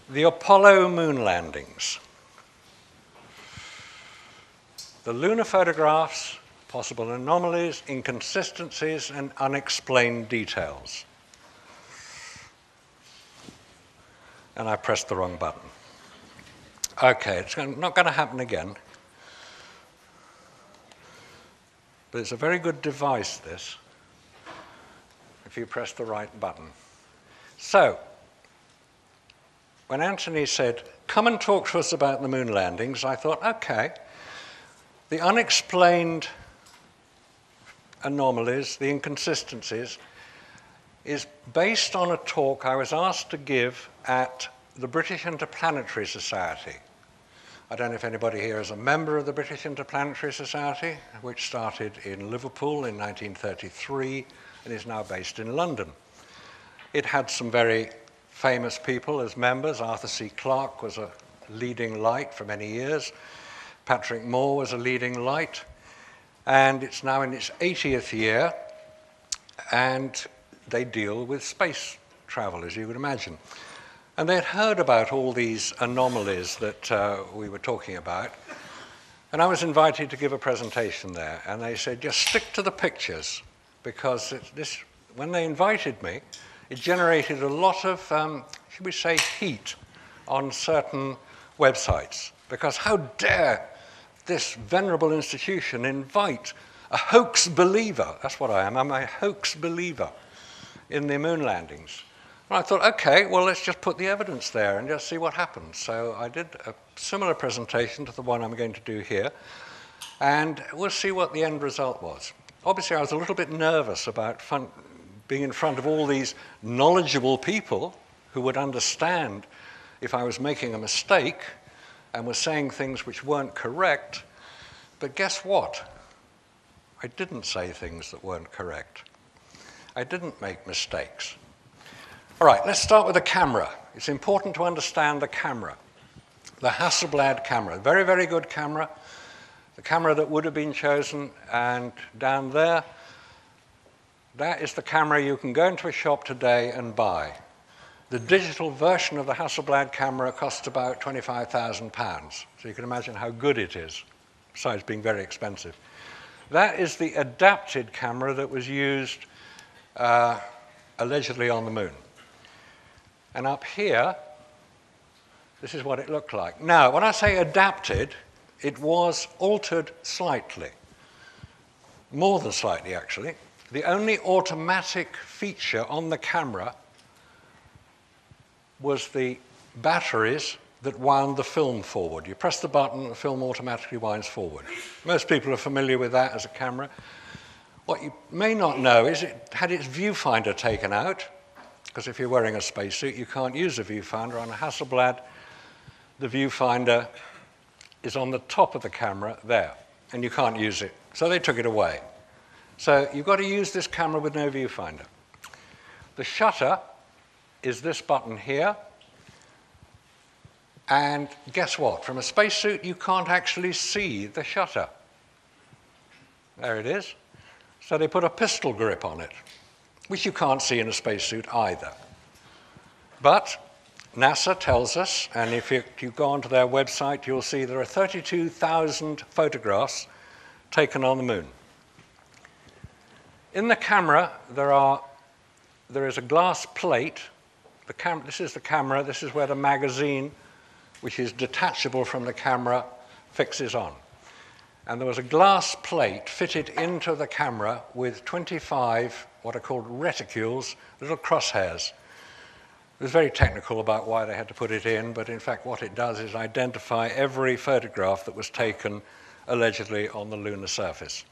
The Apollo moon landings. The lunar photographs, possible anomalies, inconsistencies, and unexplained details. And I pressed the wrong button. Okay, it's not going to happen again. But it's a very good device, this, if you press the right button. So, when Anthony said, come and talk to us about the moon landings, I thought, okay, the unexplained anomalies, the inconsistencies, is based on a talk I was asked to give at the British Interplanetary Society. I don't know if anybody here is a member of the British Interplanetary Society, which started in Liverpool in 1933 and is now based in London. It had some very famous people as members. Arthur C. Clarke was a leading light for many years. Patrick Moore was a leading light. And it's now in its 80th year, and they deal with space travel, as you would imagine. And they'd heard about all these anomalies that we were talking about. And I was invited to give a presentation there. And they said, just stick to the pictures, because when they invited me, it generated a lot of, should we say, heat on certain websites. Because how dare this venerable institution invite a hoax believer, that's what I am, I'm a hoax believer in the moon landings. And I thought, okay, well, let's just put the evidence there and just see what happens. So I did a similar presentation to the one I'm going to do here, and we'll see what the end result was. Obviously, I was a little bit nervous about being in front of all these knowledgeable people who would understand if I was making a mistake and was saying things which weren't correct. But guess what? I didn't say things that weren't correct. I didn't make mistakes. All right, let's start with the camera. It's important to understand the camera. The Hasselblad camera, very, very good camera. The camera that would have been chosen, and down there, that is the camera you can go into a shop today and buy. The digital version of the Hasselblad camera costs about £25,000, so you can imagine how good it is, besides being very expensive. That is the adapted camera that was used allegedly on the moon. And up here, this is what it looked like. Now, when I say adapted, it was altered slightly. More than slightly, actually. The only automatic feature on the camera was the batteries that wound the film forward. You press the button, the film automatically winds forward. Most people are familiar with that as a camera. What you may not know is it had its viewfinder taken out, because if you're wearing a spacesuit, you can't use a viewfinder. On a Hasselblad, the viewfinder is on the top of the camera there, and you can't use it. So they took it away. So you've got to use this camera with no viewfinder. The shutter is this button here. And guess what? From a spacesuit, you can't actually see the shutter. There it is. So they put a pistol grip on it, which you can't see in a spacesuit either. But NASA tells us, and if you go onto their website, you'll see there are 32,000 photographs taken on the moon. In the camera, there is a glass plate. This is the camera. This is where the magazine, which is detachable from the camera, fixes on. And there was a glass plate fitted into the camera with 25 what are called reticules, little crosshairs. It was very technical about why they had to put it in, but in fact what it does is identify every photograph that was taken allegedly on the lunar surface.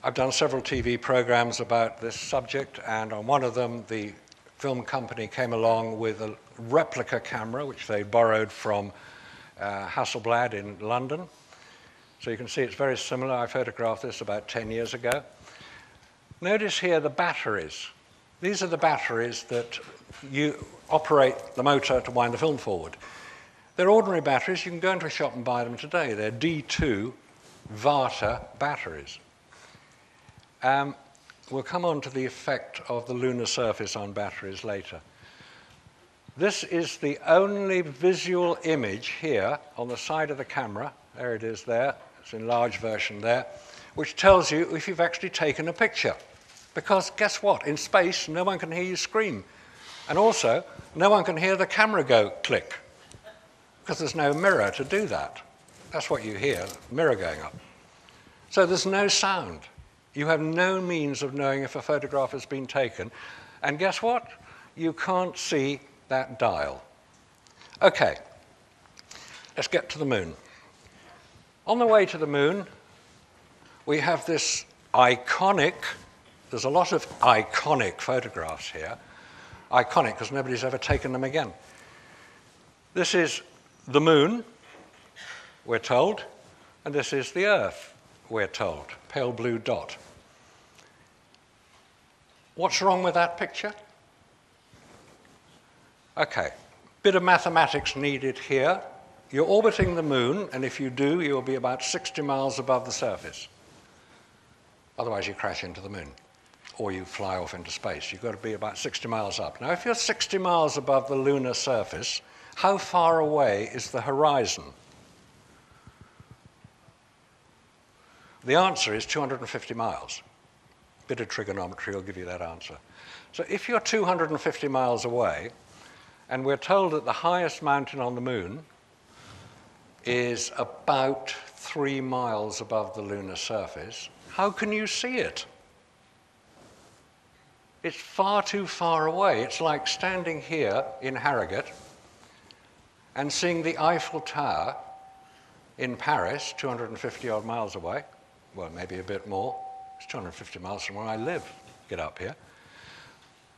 I've done several TV programs about this subject, and on one of them, the film company came along with a replica camera, which they borrowed from Hasselblad in London. So you can see it's very similar. I photographed this about 10 years ago. Notice here the batteries. These are the batteries that you operate the motor to wind the film forward. They're ordinary batteries. You can go into a shop and buy them today. They're D2 Varta batteries. We'll come on to the effect of the lunar surface on batteries later. This is the only visual image here on the side of the camera. There it is there. It's an enlarged version there, which tells you if you've actually taken a picture. Because guess what? In space, no one can hear you scream. And also, no one can hear the camera go click, because there's no mirror to do that. That's what you hear, the mirror going up. So there's no sound. You have no means of knowing if a photograph has been taken. And guess what? You can't see that dial. Okay, let's get to the moon. On the way to the moon, we have this iconic, there's a lot of iconic photographs here. Iconic because nobody's ever taken them again. This is the moon, we're told, and this is the Earth, we're told, pale blue dot. What's wrong with that picture? Okay, bit of mathematics needed here. You're orbiting the moon, and if you do, you'll be about 60 miles above the surface. Otherwise, you crash into the moon, or you fly off into space. You've got to be about 60 miles up. Now, if you're 60 miles above the lunar surface, how far away is the horizon? The answer is 250 miles. A bit of trigonometry will give you that answer. So if you're 250 miles away, and we're told that the highest mountain on the moon is about 3 miles above the lunar surface, how can you see it? It's far too far away. It's like standing here in Harrogate and seeing the Eiffel Tower in Paris, 250 odd miles away. Well, maybe a bit more. It's 250 miles from where I live, get up here.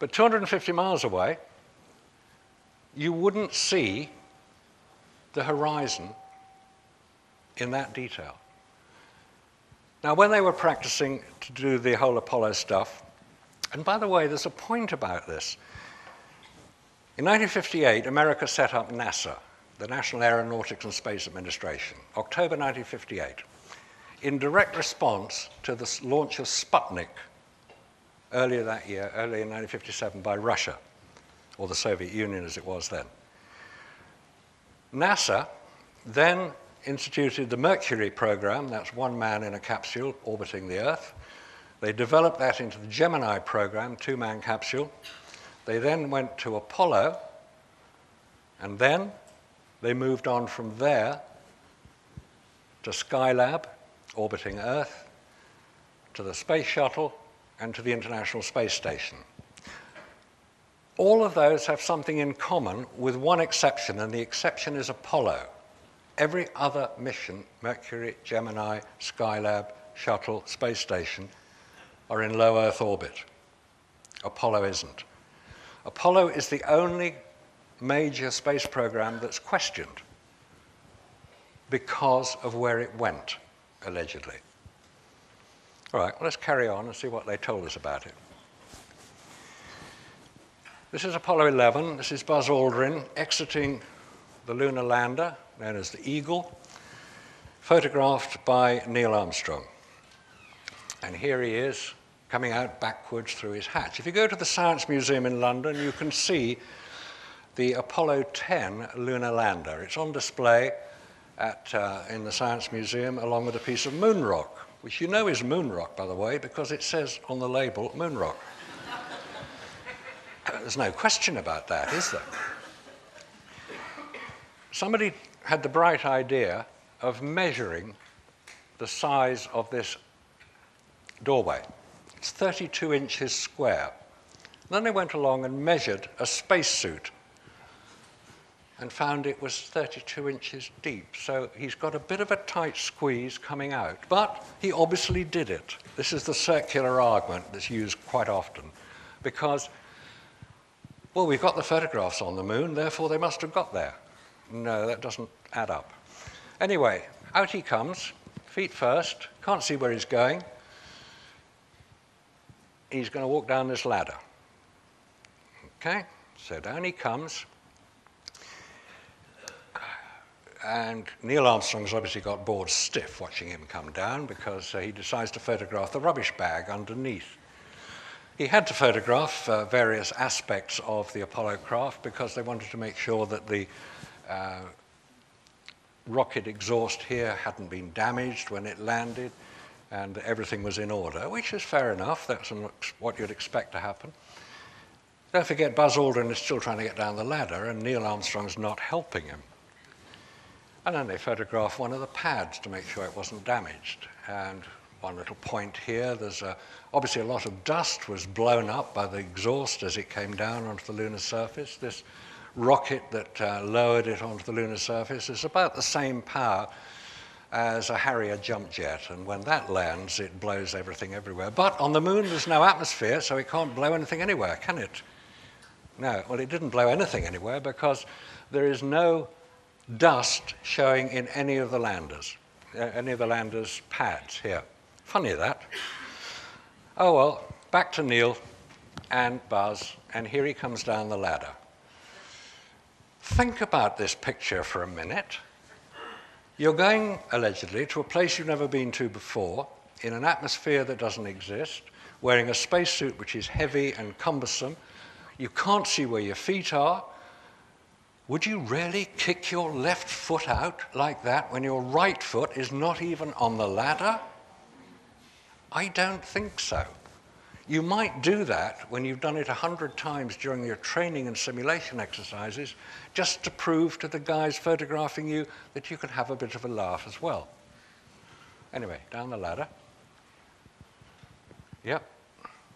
But 250 miles away, you wouldn't see the horizon in that detail. Now, when they were practicing to do the whole Apollo stuff, and by the way, there's a point about this. In 1958, America set up NASA, the National Aeronautics and Space Administration, October 1958, in direct response to the launch of Sputnik earlier that year, early in 1957, by Russia, or the Soviet Union as it was then. NASA then instituted the Mercury program, that's one man in a capsule orbiting the Earth. They developed that into the Gemini program, two-man capsule. They then went to Apollo, and then they moved on from there to Skylab, orbiting Earth, to the Space Shuttle, and to the International Space Station. All of those have something in common with one exception, and the exception is Apollo. Every other mission, Mercury, Gemini, Skylab, Shuttle, Space Station, are in low Earth orbit. Apollo isn't. Apollo is the only major space program that's questioned because of where it went, allegedly. All right, let's carry on and see what they told us about it. This is Apollo 11. This is Buzz Aldrin exiting the lunar lander, known as the Eagle, photographed by Neil Armstrong. And here he is, coming out backwards through his hatch. If you go to the Science Museum in London, you can see the Apollo 10 lunar lander. It's on display in the Science Museum along with a piece of moon rock, which you know is moon rock, by the way, because it says on the label moon rock. There's no question about that, is there? Somebody had the bright idea of measuring the size of this doorway. It's 32 inches square. Then they went along and measured a spacesuit and found it was 32 inches deep. So he's got a bit of a tight squeeze coming out, but he obviously did it. This is the circular argument that's used quite often because, well, we've got the photographs on the moon, therefore they must have got there. No, that doesn't add up. Anyway, out he comes, feet first, can't see where he's going. He's going to walk down this ladder. Okay, so down he comes. And Neil Armstrong's obviously got bored stiff watching him come down because he decides to photograph the rubbish bag underneath. He had to photograph various aspects of the Apollo craft because they wanted to make sure that the rocket exhaust here hadn't been damaged when it landed and everything was in order, which is fair enough. That's what you'd expect to happen. Don't forget, Buzz Aldrin is still trying to get down the ladder and Neil Armstrong's not helping him. And then they photographed one of the pads to make sure it wasn't damaged. And one little point here, there's obviously a lot of dust was blown up by the exhaust as it came down onto the lunar surface. This rocket that lowered it onto the lunar surface is about the same power as a Harrier jump jet, and when that lands, it blows everything everywhere. But on the moon, there's no atmosphere, so it can't blow anything anywhere, can it? No, well, it didn't blow anything anywhere because there is no dust showing in any of the landers' pads here. Funny that. Oh well, back to Neil and Buzz, and here he comes down the ladder. Think about this picture for a minute. You're going, allegedly, to a place you've never been to before, in an atmosphere that doesn't exist, wearing a spacesuit which is heavy and cumbersome. You can't see where your feet are. Would you really kick your left foot out like that when your right foot is not even on the ladder? I don't think so. You might do that when you've done it 100 times during your training and simulation exercises, just to prove to the guys photographing you that you can have a bit of a laugh as well. Anyway, down the ladder. Yep.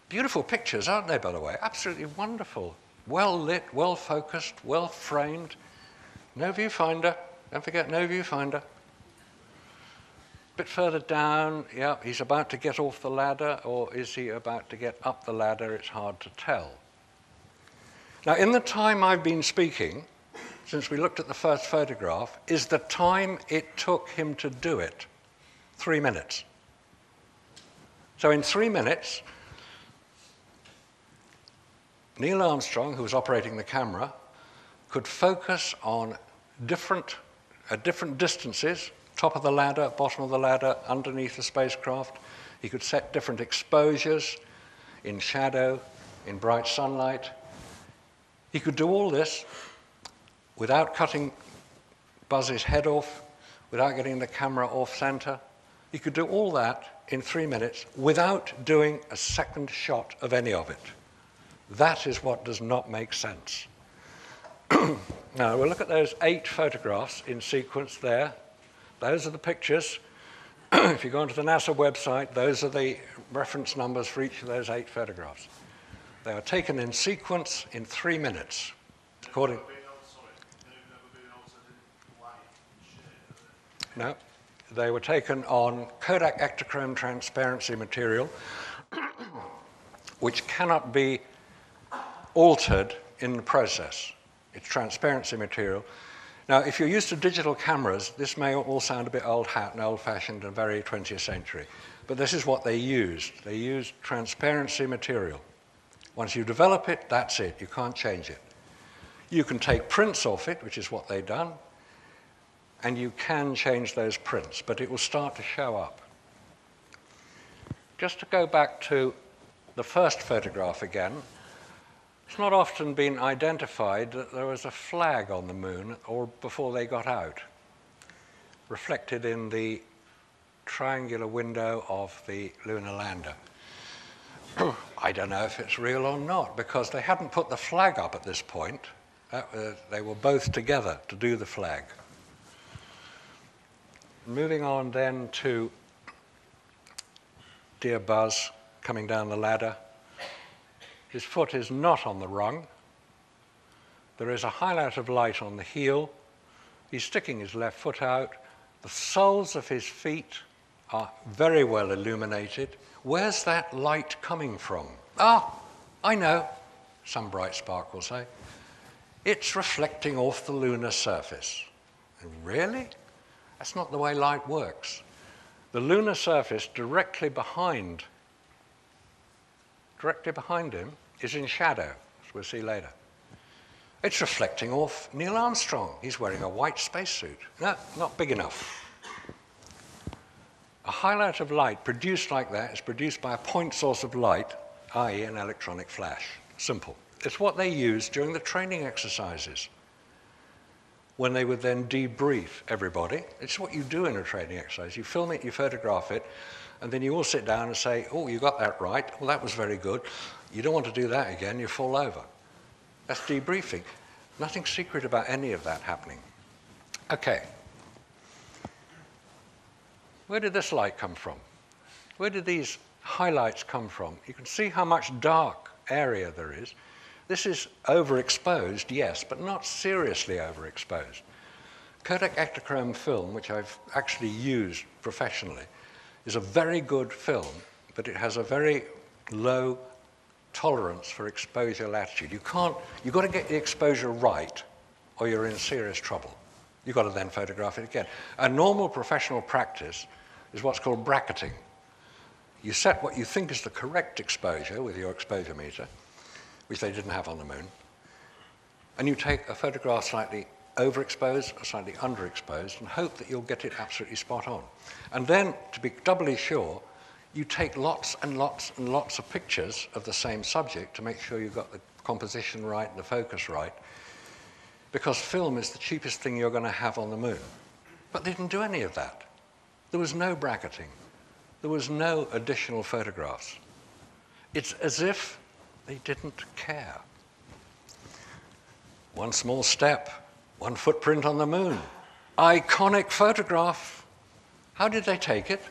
Beautiful pictures, aren't they, by the way? Absolutely wonderful. Well lit, well focused, well framed. No viewfinder. Don't forget, no viewfinder. Bit further down, yeah, he's about to get off the ladder, or is he about to get up the ladder? It's hard to tell. Now, in the time I've been speaking, since we looked at the first photograph, is the time it took him to do it 3 minutes. So in 3 minutes, Neil Armstrong, who was operating the camera, could focus on different distances, top of the ladder, bottom of the ladder, underneath the spacecraft. He could set different exposures in shadow, in bright sunlight. He could do all this without cutting Buzz's head off, without getting the camera off center. He could do all that in 3 minutes without doing a second shot of any of it. That is what does not make sense. Now, we'll look at those 8 photographs in sequence there. Those are the pictures. If you go onto the NASA website, those are the reference numbers for each of those 8 photographs. They are taken in sequence in 3 minutes. According... No, they were taken on Kodak Ektachrome transparency material, which cannot be altered in the process. It's transparency material. Now, if you're used to digital cameras, this may all sound a bit old hat and old-fashioned and very 20th century, but this is what they used. They used transparency material. Once you develop it, that's it. You can't change it. You can take prints off it, which is what they've done, and you can change those prints, but it will start to show up. Just to go back to the first photograph again, it's not often been identified that there was a flag on the moon or before they got out, reflected in the triangular window of the lunar lander. I don't know if it's real or not, because they hadn't put the flag up at this point. They were both together to do the flag. Moving on then to dear Buzz coming down the ladder. His foot is not on the rung. There is a highlight of light on the heel. He's sticking his left foot out. The soles of his feet are very well illuminated. Where's that light coming from? Ah, I know, some bright spark will say. It's reflecting off the lunar surface. Really? That's not the way light works. The lunar surface directly behind him is in shadow, as we'll see later. It's reflecting off Neil Armstrong. He's wearing a white spacesuit. No, not big enough. A highlight of light produced like that is produced by a point source of light i.e. an electronic flash. Simple. It's what they used during the training exercises when they would then debrief everybody. It's what you do in a training exercise. You film it, you photograph it, and then you all sit down and say, oh, you got that right. Well, that was very good. You don't want to do that again, you fall over. That's debriefing. Nothing secret about any of that happening. Okay. Where did this light come from? Where did these highlights come from? You can see how much dark area there is. This is overexposed, yes, but not seriously overexposed. Kodak Ektachrome film, which I've actually used professionally, is a very good film, but it has a very low tolerance for exposure latitude. You've got to get the exposure right, or you're in serious trouble. You've got to then photograph it again. A normal professional practice is what's called bracketing. You set what you think is the correct exposure with your exposure meter, which they didn't have on the moon, and you take a photograph slightly overexposed or slightly underexposed and hope that you'll get it absolutely spot on. And then, to be doubly sure, you take lots and lots and lots of pictures of the same subject to make sure you've got the composition right and the focus right, because film is the cheapest thing you're going to have on the moon. But they didn't do any of that. There was no bracketing. There was no additional photographs. It's as if they didn't care. One small step, one footprint on the moon. Iconic photograph. How did they take it?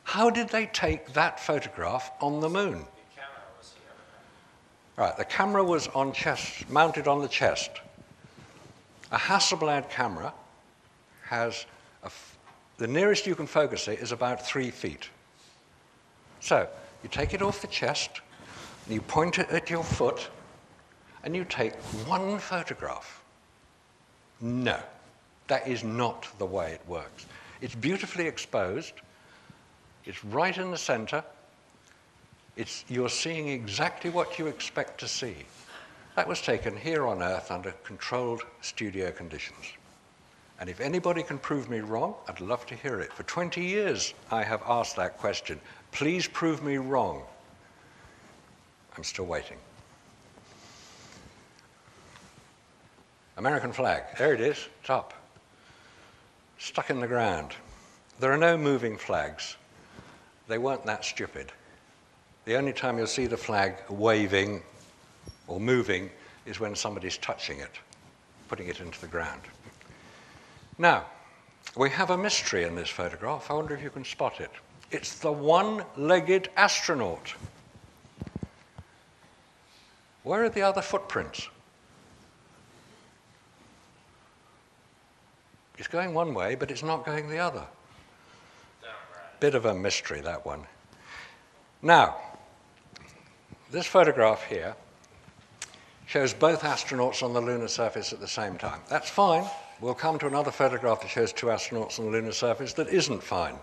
How did they take that photograph on the moon? The camera was here. Right, the camera was on chest, mounted on the chest. A Hasselblad camera has the nearest you can focus it is about 3 feet. So you take it off the chest, and you point it at your foot, and you take one photograph. No, that is not the way it works. It's beautifully exposed. It's right in the center. You're seeing exactly what you expect to see. That was taken here on Earth under controlled studio conditions. And if anybody can prove me wrong, I'd love to hear it. For 20 years, I have asked that question. Please prove me wrong. I'm still waiting. American flag. There it is, top. Stuck in the ground. There are no moving flags. They weren't that stupid. The only time you'll see the flag waving or moving is when somebody's touching it, putting it into the ground. Now, we have a mystery in this photograph. I wonder if you can spot it. It's the one-legged astronaut. Where are the other footprints? It's going one way, but it's not going the other. Bit of a mystery, that one. Now, this photograph here shows both astronauts on the lunar surface at the same time. That's fine. We'll come to another photograph that shows 2 astronauts on the lunar surface that isn't fine.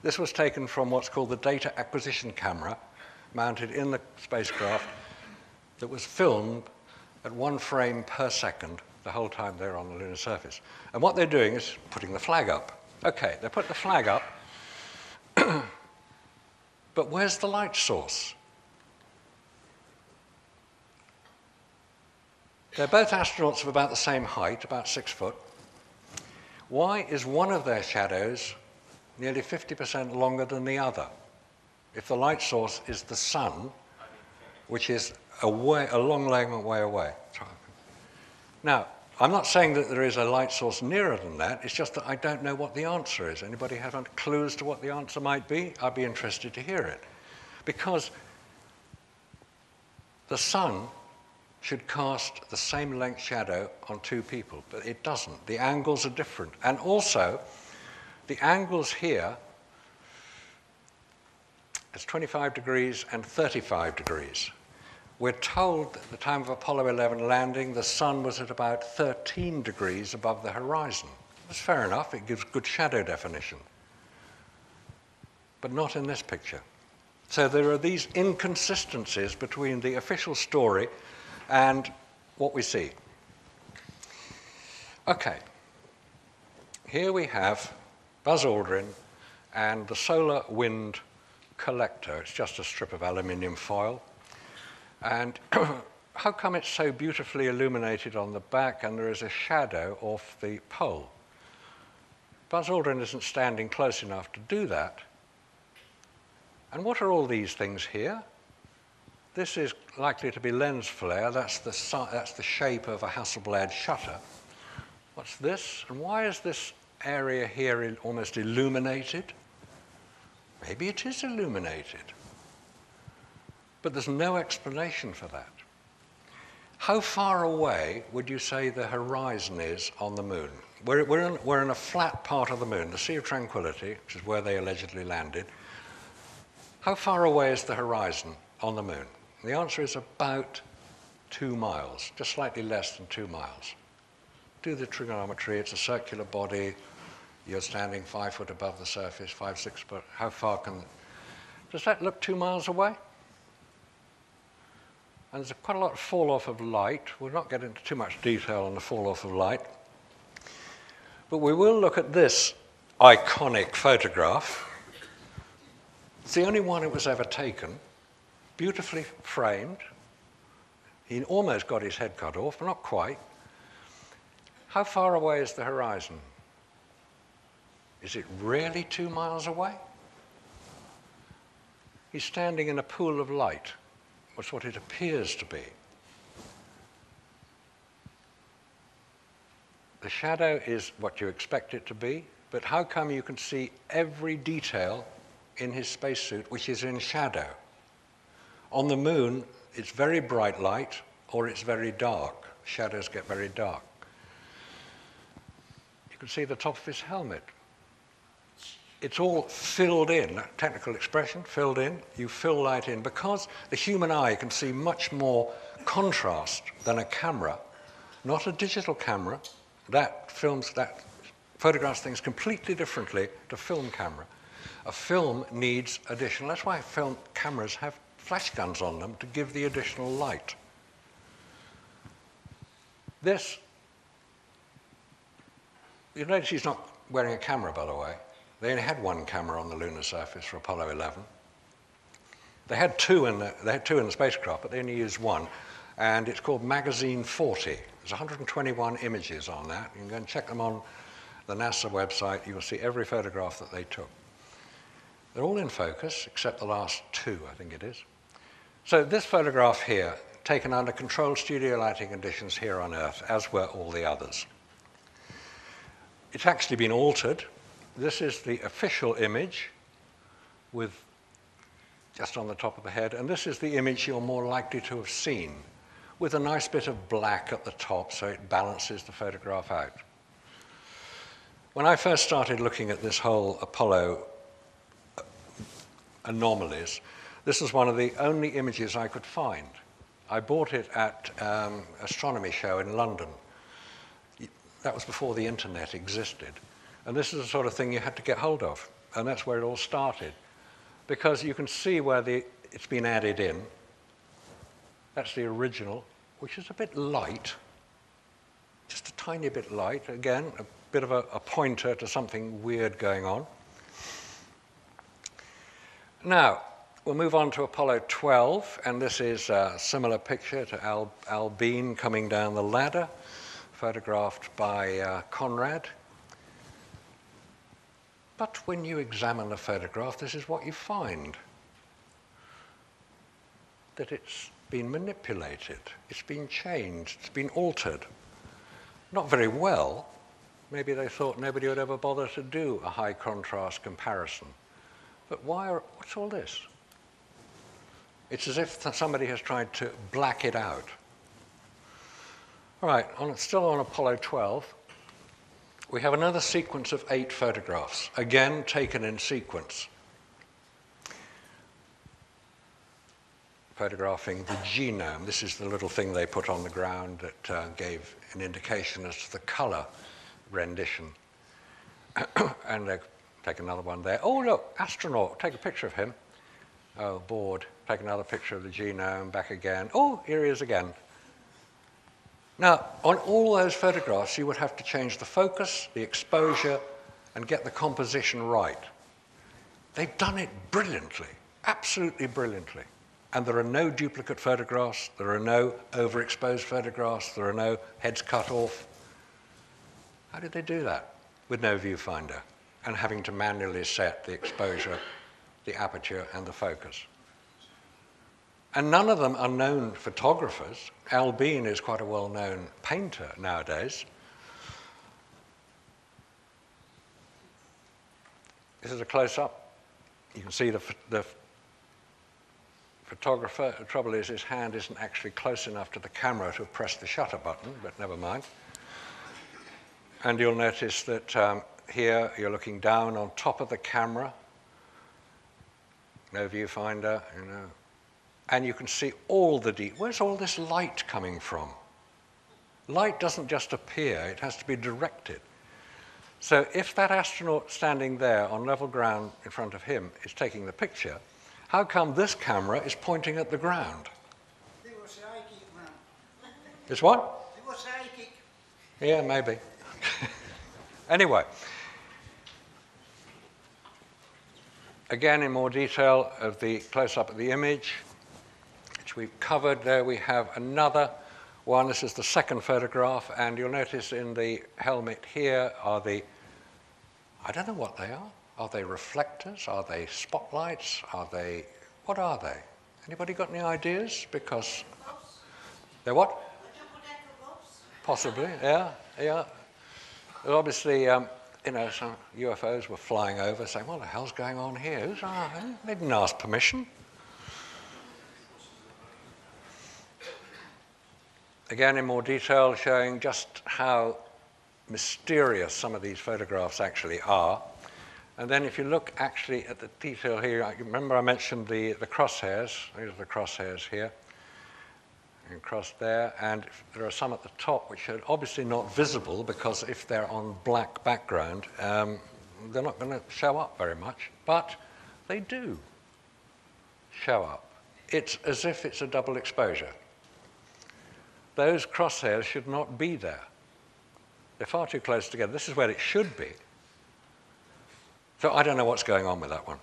This was taken from what's called the data acquisition camera, mounted in the spacecraft, that was filmed at 1 frame per second the whole time they're on the lunar surface. And what they're doing is putting the flag up. Okay, they put the flag up, but where's the light source? They're both astronauts of about the same height, about 6 foot. Why is one of their shadows nearly 50% longer than the other? If the light source is the sun, which is a long way away. Now, I'm not saying that there is a light source nearer than that, it's just that I don't know what the answer is. Anybody have a clue as to what the answer might be? I'd be interested to hear it. Because the sun should cast the same length shadow on 2 people, but it doesn't. The angles are different. And also, the angles here is 25 degrees and 35 degrees. We're told that at the time of Apollo 11 landing, the sun was at about 13 degrees above the horizon. That's fair enough. It gives good shadow definition. But not in this picture. So there are these inconsistencies between the official story and what we see. Okay, here we have Buzz Aldrin and the solar wind collector. It's just a strip of aluminium foil. And how come it's so beautifully illuminated on the back and there is a shadow off the pole? Buzz Aldrin isn't standing close enough to do that. And what are all these things here? This is likely to be lens flare. That's the shape of a Hasselblad shutter. What's this? And why is this area here almost illuminated? Maybe it is illuminated. But there's no explanation for that. How far away would you say the horizon is on the moon? We're in a flat part of the moon, the Sea of Tranquility, which is where they allegedly landed. How far away is the horizon on the moon? The answer is about 2 miles, just slightly less than 2 miles. Do the trigonometry, it's a circular body, you're standing 5 foot above the surface, 5, 6 foot, how far can... Does that look 2 miles away? And there's quite a lot of fall-off of light. We'll not get into too much detail on the fall-off of light. But we will look at this iconic photograph. It's the only one that was ever taken, beautifully framed. He almost got his head cut off, but not quite. How far away is the horizon? Is it really 2 miles away? He's standing in a pool of light. That's what it appears to be. The shadow is what you expect it to be, but how come you can see every detail in his spacesuit which is in shadow? On the moon, it's very bright light or it's very dark. Shadows get very dark. You can see the top of his helmet. It's all filled in, that technical expression, filled in. You fill light in because the human eye can see much more contrast than a camera, not a digital camera. That photographs things completely differently to film camera. A film needs additional, that's why film cameras have flash guns on them to give the additional light. This, you notice he's not wearing a camera, by the way. They only had one camera on the lunar surface for Apollo 11. They had two in the spacecraft, but they only used one, and it's called Magazine 40. There's 121 images on that. You can go and check them on the NASA website. You'll see every photograph that they took. They're all in focus, except the last two, I think it is. So this photograph here, taken under controlled studio lighting conditions here on Earth, as were all the others. It's actually been altered. This is the official image with just on the top of the head, and this is the image you're more likely to have seen with a nice bit of black at the top so it balances the photograph out. When I first started looking at this whole Apollo anomalies, this was one of the only images I could find. I bought it at an astronomy show in London. That was before the internet existed. And this is the sort of thing you had to get hold of. And that's where it all started. Because you can see where it's been added in. That's the original, which is a bit light. Just a tiny bit light. Again, a bit of a pointer to something weird going on. Now, we'll move on to Apollo 12. And this is a similar picture to Al Bean coming down the ladder, photographed by Conrad. But when you examine the photograph, this is what you find. That it's been manipulated, it's been changed, it's been altered. Not very well. Maybe they thought nobody would ever bother to do a high contrast comparison. But what's all this? It's as if somebody has tried to black it out. All right, still on Apollo 12. We have another sequence of 8 photographs, again taken in sequence. Photographing the genome. This is the little thing they put on the ground that gave an indication as to the color rendition. And they take another one there. Oh, look, astronaut, take a picture of him. Oh, bored. Take another picture of the genome, back again. Oh, here he is again. Now, on all those photographs, you would have to change the focus, the exposure, and get the composition right. They've done it brilliantly, absolutely brilliantly. And there are no duplicate photographs, there are no overexposed photographs, there are no heads cut off. How did they do that with no viewfinder and having to manually set the exposure, the aperture, and the focus? And none of them are known photographers. Al Bean is quite a well-known painter nowadays. This is a close-up. You can see the photographer. The trouble is his hand isn't actually close enough to the camera to have pressed the shutter button, but never mind. And you'll notice that here you're looking down on top of the camera. No viewfinder, you know. And you can see all the detail. Where's all this light coming from? Light doesn't just appear, it has to be directed. So if that astronaut standing there on level ground in front of him is taking the picture, how come this camera is pointing at the ground? It was psychic, man. It's what? It was psychic. Yeah, maybe. Anyway. Again, in more detail of the close-up of the image, which we've covered, there we have another one. This is the second photograph, and you'll notice in the helmet here are the, I don't know what they are. Are they reflectors? Are they spotlights? Are they, what are they? Anybody got any ideas? Because they're what? Possibly, yeah, yeah. Well, obviously, you know, some UFOs were flying over saying, what the hell's going on here? Who's, they didn't ask permission. Again, in more detail, showing just how mysterious some of these photographs actually are. And then if you look actually at the detail here, remember I mentioned the crosshairs. These are the crosshairs here. And cross there. And there are some at the top which are obviously not visible because if they're on black background, they're not going to show up very much. But they do show up. It's as if it's a double exposure. Those crosshairs should not be there. They're far too close together. This is where it should be. So I don't know what's going on with that one.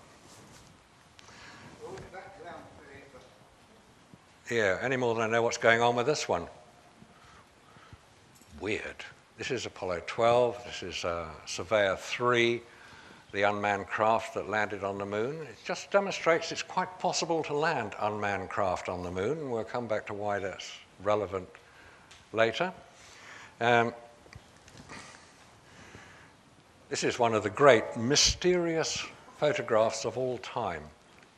Yeah, any more than I know what's going on with this one. Weird. This is Apollo 12. This is Surveyor 3, the unmanned craft that landed on the moon. It just demonstrates it's quite possible to land unmanned craft on the moon, and we'll come back to why that's relevant later. This is one of the great mysterious photographs of all time.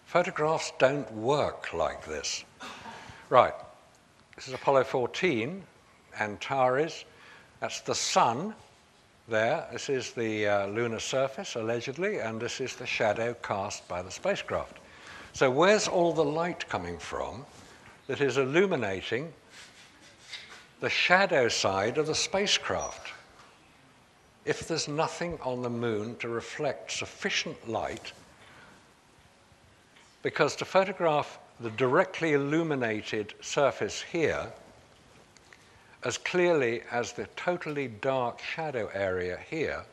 Photographs don't work like this. Right, this is Apollo 14, Antares. That's the sun there. This is the lunar surface, allegedly, and this is the shadow cast by the spacecraft. So where's all the light coming from that is illuminating the shadow side of the spacecraft? If there's nothing on the moon to reflect sufficient light, because to photograph the directly illuminated surface here as clearly as the totally dark shadow area here,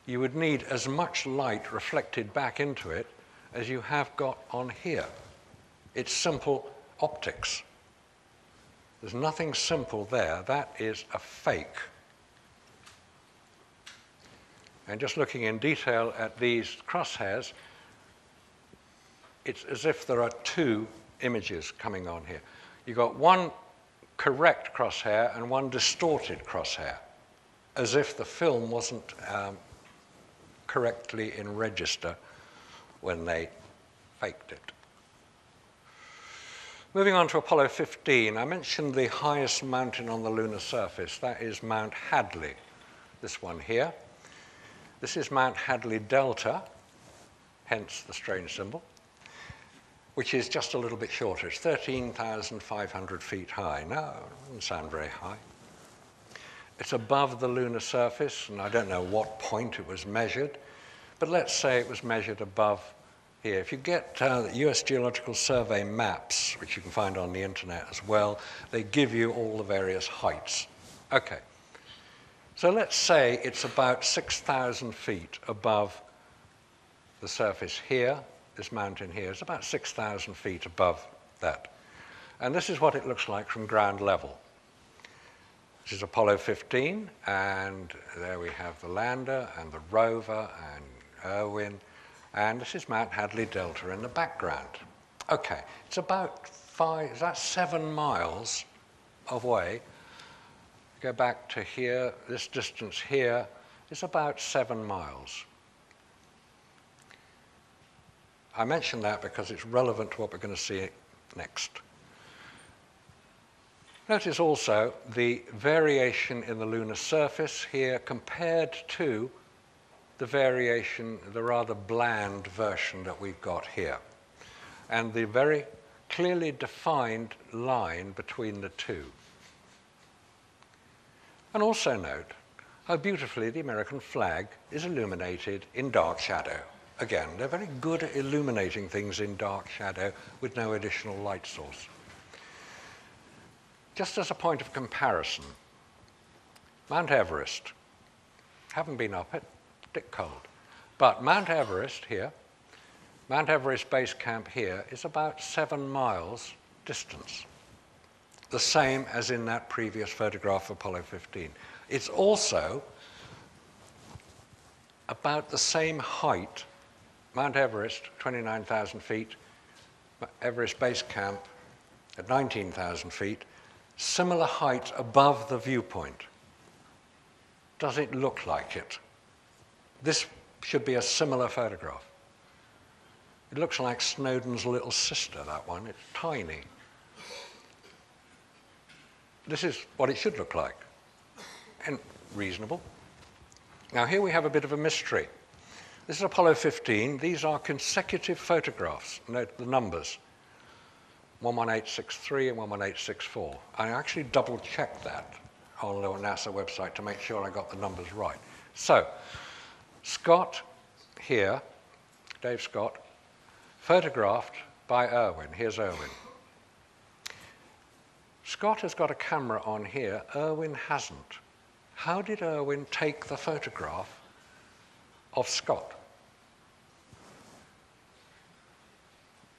you would need as much light reflected back into it as you have got on here. It's simple optics. There's nothing simple there. That is a fake. And just looking in detail at these crosshairs, it's as if there are two images coming on here. You've got one correct crosshair and one distorted crosshair, as if the film wasn't correctly in register when they faked it. Moving on to Apollo 15, I mentioned the highest mountain on the lunar surface. That is Mount Hadley, this one here. This is Mount Hadley Delta, hence the strange symbol, which is just a little bit shorter. It's 13,500 feet high. No, it doesn't sound very high. It's above the lunar surface, and I don't know what point it was measured, but let's say it was measured above here. If you get the US Geological Survey maps, which you can find on the internet as well, they give you all the various heights. Okay. So let's say it's about 6,000 feet above the surface here. This mountain here is about 6,000 feet above that. And this is what it looks like from ground level. This is Apollo 15, and there we have the lander and the rover and Irwin, and this is Mount Hadley Delta in the background. Okay, it's about 7 miles away. Go back to here, this distance here is about 7 miles. I mention that because it's relevant to what we're going to see next. Notice also the variation in the lunar surface here compared to the variation, the rather bland version that we've got here, and the very clearly defined line between the two. And also note how beautifully the American flag is illuminated in dark shadow. Again, they're very good at illuminating things in dark shadow with no additional light source. Just as a point of comparison, Mount Everest, haven't been up it, a bit cold, but Mount Everest here, Mount Everest base camp here is about 7 miles distance, the same as in that previous photograph of Apollo 15. It's also about the same height, Mount Everest, 29,000 feet, Everest base camp at 19,000 feet, similar height above the viewpoint. Does it look like it? This should be a similar photograph. It looks like Snowdon's little sister, that one. It's tiny. This is what it should look like, and reasonable. Now here we have a bit of a mystery. This is Apollo 15. These are consecutive photographs. Note the numbers. 11863 and 11864. I actually double-checked that on the NASA website to make sure I got the numbers right. So, Scott here, Dave Scott, photographed by Irwin. Here's Irwin. Scott has got a camera on here. Irwin hasn't. How did Irwin take the photograph of Scott?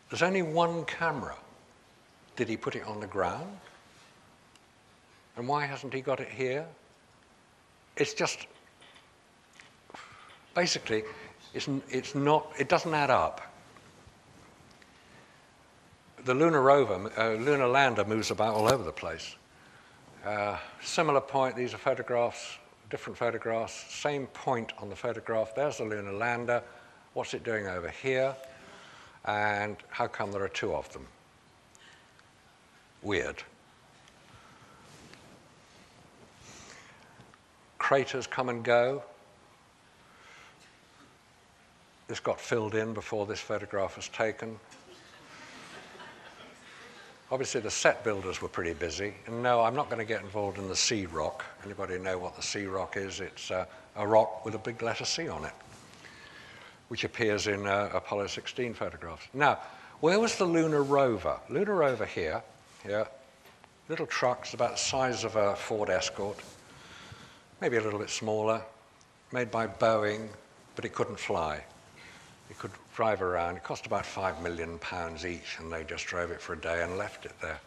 There's only one camera. Did he put it on the ground? And why hasn't he got it here? It's just, basically, it doesn't add up. The lunar rover, lunar lander moves about all over the place. Similar point, these are photographs, different photographs, same point on the photograph. There's the lunar lander. What's it doing over here? And how come there are two of them? Weird. Craters come and go. This got filled in before this photograph was taken. Obviously, the set builders were pretty busy. And no, I'm not going to get involved in the sea rock. Anybody know what the sea rock is? It's a rock with a big letter C on it, which appears in Apollo 16 photographs. Now, where was the lunar rover? Lunar rover here, little trucks about the size of a Ford Escort, maybe a little bit smaller, made by Boeing, but it couldn't fly. It could drive around. It cost about £5 million each, and they just drove it for a day and left it there.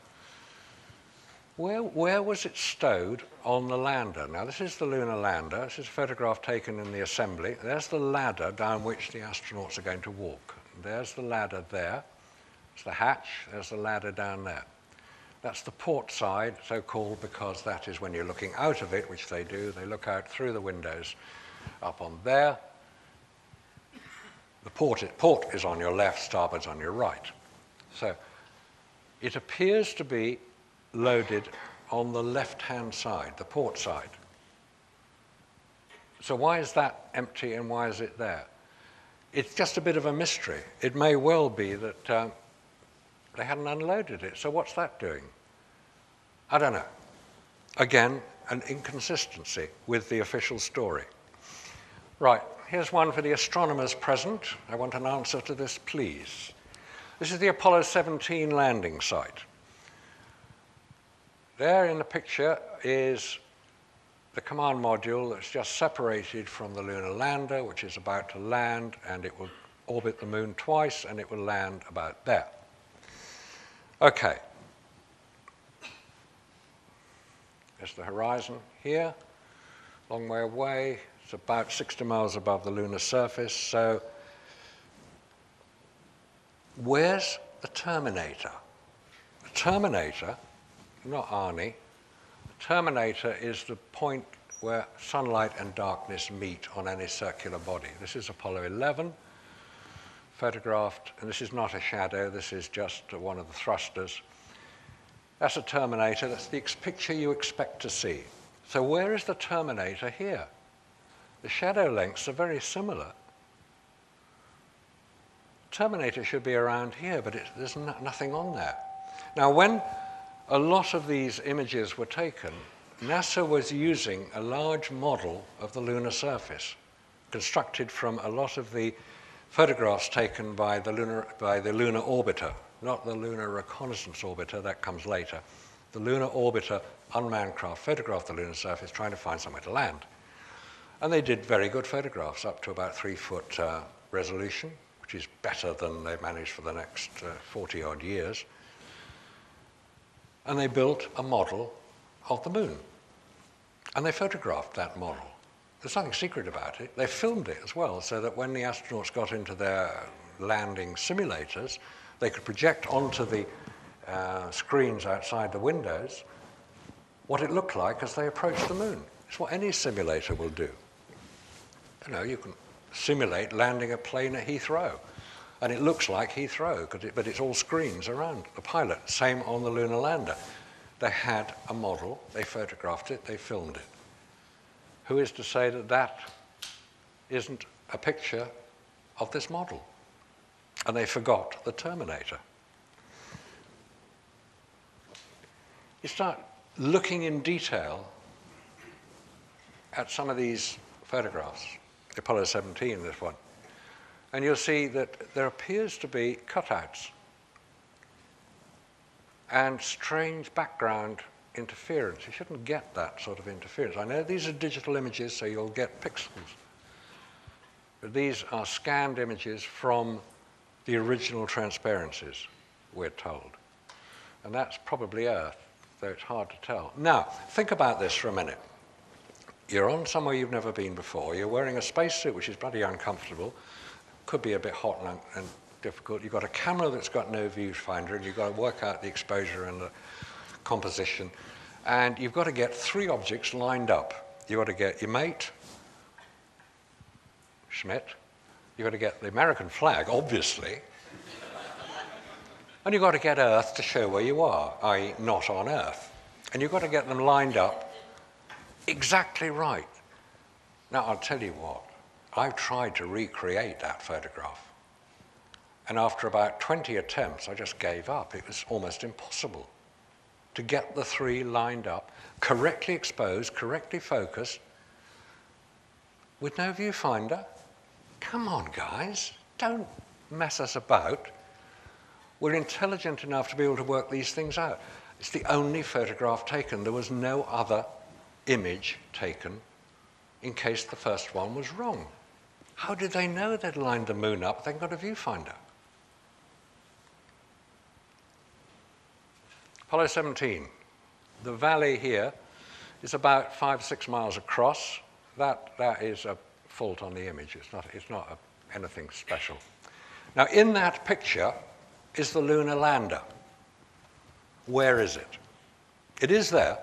Where was it stowed on the lander? Now, this is the lunar lander. This is a photograph taken in the assembly. There's the ladder down which the astronauts are going to walk. There's the ladder there. It's the hatch. There's the ladder down there. That's the port side, so called because that is when you're looking out of it, which they do. They look out through the windows up on there. The port is on your left, starboard's on your right. So it appears to be loaded on the left-hand side, the port side. So why is that empty and why is it there? It's just a bit of a mystery. It may well be that they hadn't unloaded it. So what's that doing? I don't know. Again, an inconsistency with the official story. Right, here's one for the astronomers present. I want an answer to this, please. This is the Apollo 17 landing site. There in the picture is the command module that's just separated from the lunar lander, which is about to land, and it will orbit the moon twice, and it will land about there. Okay. There's the horizon here, long way away. It's about 60 miles above the lunar surface. So where's the terminator? The terminator, not Arnie, the terminator is the point where sunlight and darkness meet on any circular body. This is Apollo 11, photographed, and this is not a shadow, this is just one of the thrusters. That's a terminator, that's the picture you expect to see. So where is the terminator here? The shadow lengths are very similar. Terminator should be around here, but there's nothing on there. Now, when a lot of these images were taken, NASA was using a large model of the lunar surface, constructed from a lot of the photographs taken by the lunar orbiter, not the lunar reconnaissance orbiter, that comes later. The lunar orbiter unmanned craft photographed the lunar surface trying to find somewhere to land. And they did very good photographs, up to about 3-foot resolution, which is better than they managed for the next 40-odd years. And they built a model of the moon. And they photographed that model. There's nothing secret about it. They filmed it as well, so that when the astronauts got into their landing simulators, they could project onto the screens outside the windows what it looked like as they approached the moon. It's what any simulator will do. You know, you can simulate landing a plane at Heathrow, and it looks like Heathrow, but it's all screens around the pilot. Same on the lunar lander. They had a model, they photographed it, they filmed it. Who is to say that that isn't a picture of this model? And they forgot the terminator. You start looking in detail at some of these photographs, Apollo 17, this one, and you'll see that there appears to be cutouts and strange background interference. You shouldn't get that sort of interference. I know these are digital images, so you'll get pixels. But these are scanned images from the original transparencies, we're told. And that's probably Earth, though it's hard to tell. Now, think about this for a minute. You're on somewhere you've never been before. You're wearing a spacesuit, which is bloody uncomfortable. Could be a bit hot and difficult. You've got a camera that's got no viewfinder, and you've got to work out the exposure and the composition. And you've got to get 3 objects lined up. You've got to get your mate, Schmidt. You've got to get the American flag, obviously. And you've got to get Earth to show where you are, i.e. not on Earth. And you've got to get them lined up exactly right. Now, I'll tell you what. I've tried to recreate that photograph. And after about 20 attempts, I just gave up. It was almost impossible to get the 3 lined up, correctly exposed, correctly focused, with no viewfinder. Come on, guys, don't mess us about. We're intelligent enough to be able to work these things out. It's the only photograph taken. There was no other image taken in case the first one was wrong. How did they know they'd lined the moon up if they'd got a viewfinder? Apollo 17. The valley here is about 5-6 miles across. That is a fault on the image. It's not anything special. Now, in that picture is the lunar lander. Where is it? It is there.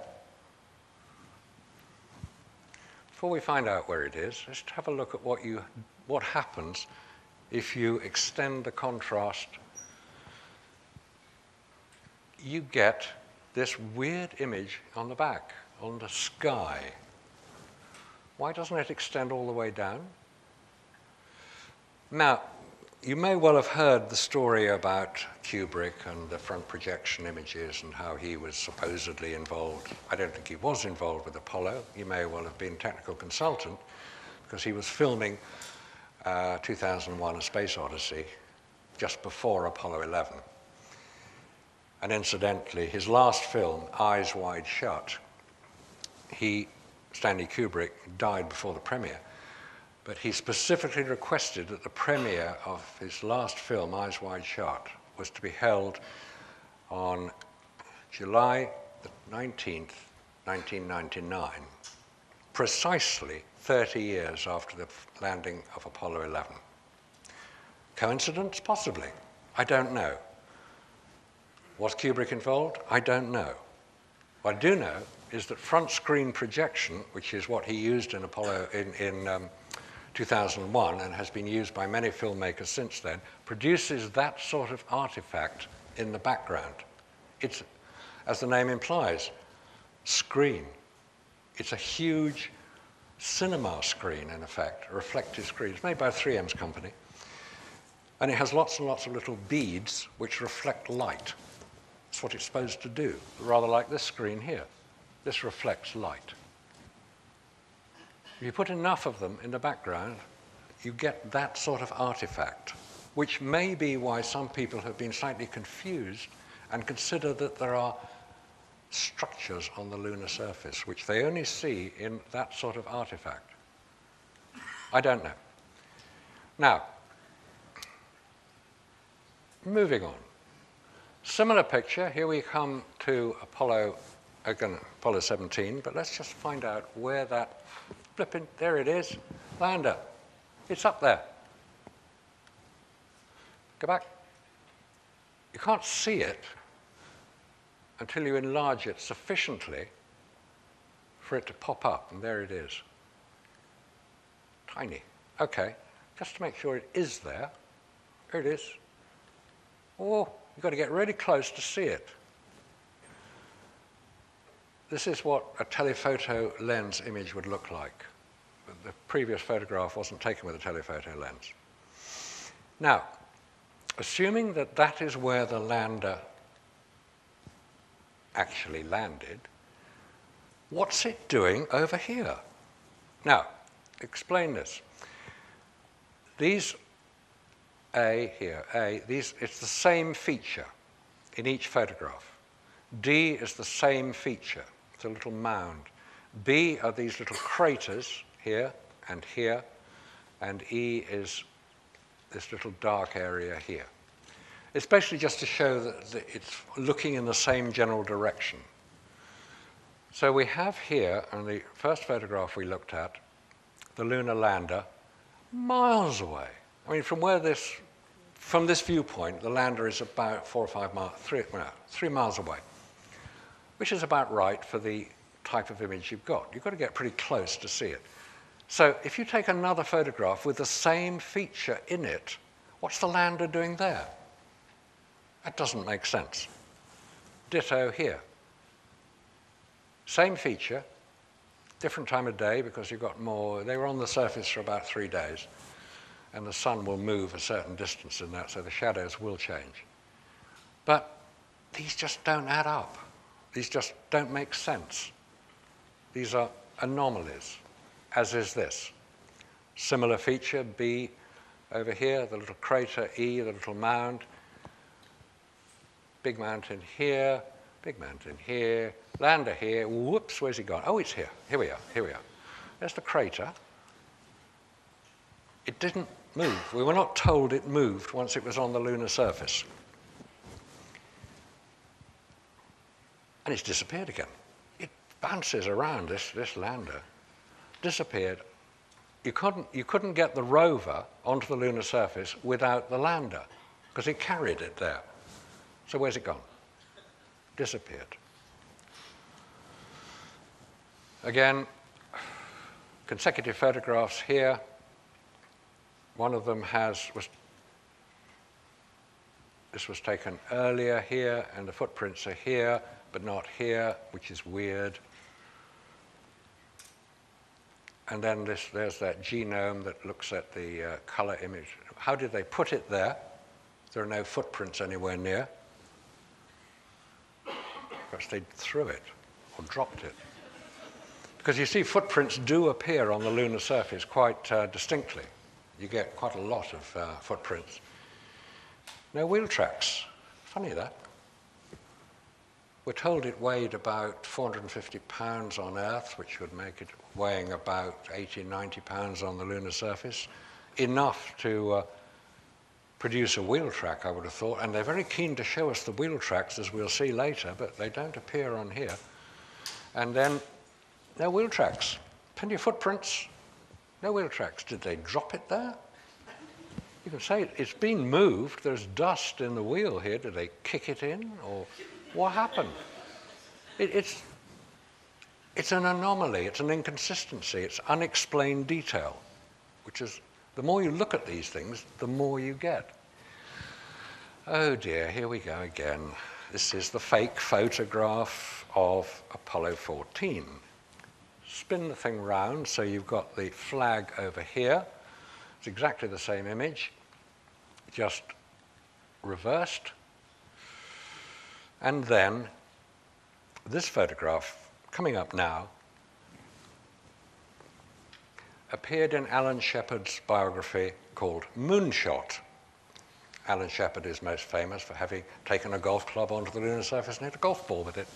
Before we find out where it is, let's have a look at what happens if you extend the contrast. You get this weird image on the back, on the sky. Why doesn't it extend all the way down? Now, you may well have heard the story about Kubrick and the front projection images and how he was supposedly involved. I don't think he was involved with Apollo. He may well have been technical consultant because he was filming 2001: A Space Odyssey just before Apollo 11. And incidentally, his last film, Eyes Wide Shut, Stanley Kubrick, died before the premiere. But he specifically requested that the premiere of his last film, Eyes Wide Shut, was to be held on July the 19th, 1999, precisely 30 years after the landing of Apollo 11. Coincidence? Possibly. I don't know. Was Kubrick involved? I don't know. What I do know is that front screen projection, which is what he used in Apollo in 2001 and has been used by many filmmakers since then, produces that sort of artifact in the background. It's, as the name implies, screen. It's a huge cinema screen, in effect, a reflective screen. It's made by 3M's company. And it has lots and lots of little beads which reflect light. That's what it's supposed to do, rather like this screen here. This reflects light. If you put enough of them in the background, you get that sort of artifact, which may be why some people have been slightly confused and consider that there are structures on the lunar surface, which they only see in that sort of artifact. I don't know. Now, moving on. Similar picture. Here we come to Apollo 17, but let's just find out where that flipping, there it is, lander. It's up there. Go back. You can't see it until you enlarge it sufficiently for it to pop up, and there it is. Tiny. Okay, just to make sure it is there. There it is. Oh, you've got to get really close to see it. This is what a telephoto lens image would look like. The previous photograph wasn't taken with a telephoto lens. Now, assuming that that is where the lander actually landed, what's it doing over here? Now, explain this. These A here, A, it's the same feature in each photograph. D is the same feature. It's a little mound. B are these little craters here, and E is this little dark area here. It's basically just to show that it's looking in the same general direction. So we have here, in the first photograph we looked at, the lunar lander miles away. I mean, from this viewpoint, the lander is about 4 or 5 miles, 3 miles away, which is about right for the type of image you've got. You've got to get pretty close to see it. So if you take another photograph with the same feature in it, what's the lander doing there? That doesn't make sense. Ditto here. Same feature, different time of day because you've got more. They were on the surface for about 3 days, and the sun will move a certain distance in that, so the shadows will change. But these just don't add up. These just don't make sense. These are anomalies, as is this. Similar feature, B over here, the little crater, E, the little mound. Big mountain here, lander here. Whoops, where's he gone? Oh, it's here. Here we are. There's the crater. It didn't move. We were not told it moved once it was on the lunar surface. And it's disappeared again. It bounces around, this lander. Disappeared. You couldn't get the rover onto the lunar surface without the lander, because it carried it there. So where's it gone? Disappeared. Again, consecutive photographs here. One of them this was taken earlier here, and the footprints are here, but not here, which is weird. And then there's that genome that looks at the color image. How did they put it there? There are no footprints anywhere near. Perhaps they threw it or dropped it. Because you see, footprints do appear on the lunar surface quite distinctly. You get quite a lot of footprints. No wheel tracks. Funny that. We're told it weighed about 450 pounds on Earth, which would make it weighing about 80, 90 pounds on the lunar surface, enough to produce a wheel track, I would have thought, and they're very keen to show us the wheel tracks, as we'll see later, but they don't appear on here. And then no wheel tracks. Plenty of footprints, no wheel tracks. Did they drop it there? You can say it's been moved, there's dust in the wheel here. Did they kick it in, or what happened? It's an anomaly, it's an inconsistency, it's unexplained detail, which is, the more you look at these things, the more you get. Oh dear, here we go again. This is the fake photograph of Apollo 14. Spin the thing round so you've got the flag over here. It's exactly the same image, just reversed. And then this photograph, coming up now, appeared in Alan Shepard's biography called Moonshot. Alan Shepard is most famous for having taken a golf club onto the lunar surface and hit a golf ball with it.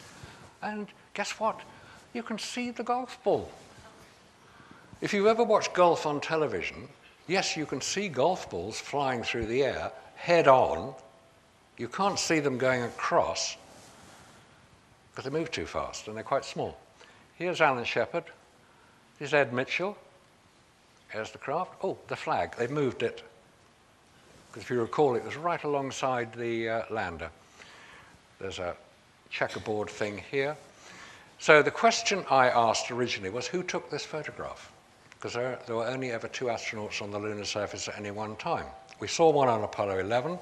And guess what? You can see the golf ball. If you've ever watched golf on television, yes, you can see golf balls flying through the air head on. You can't see them going across because they move too fast and they're quite small. Here's Alan Shepard. Here's Ed Mitchell. Here's the craft. Oh, the flag. They've moved it. Because if you recall, it was right alongside the lander. There's a checkerboard thing here. So the question I asked originally was, who took this photograph? Because there were only ever 2 astronauts on the lunar surface at any one time. We saw one on Apollo 11,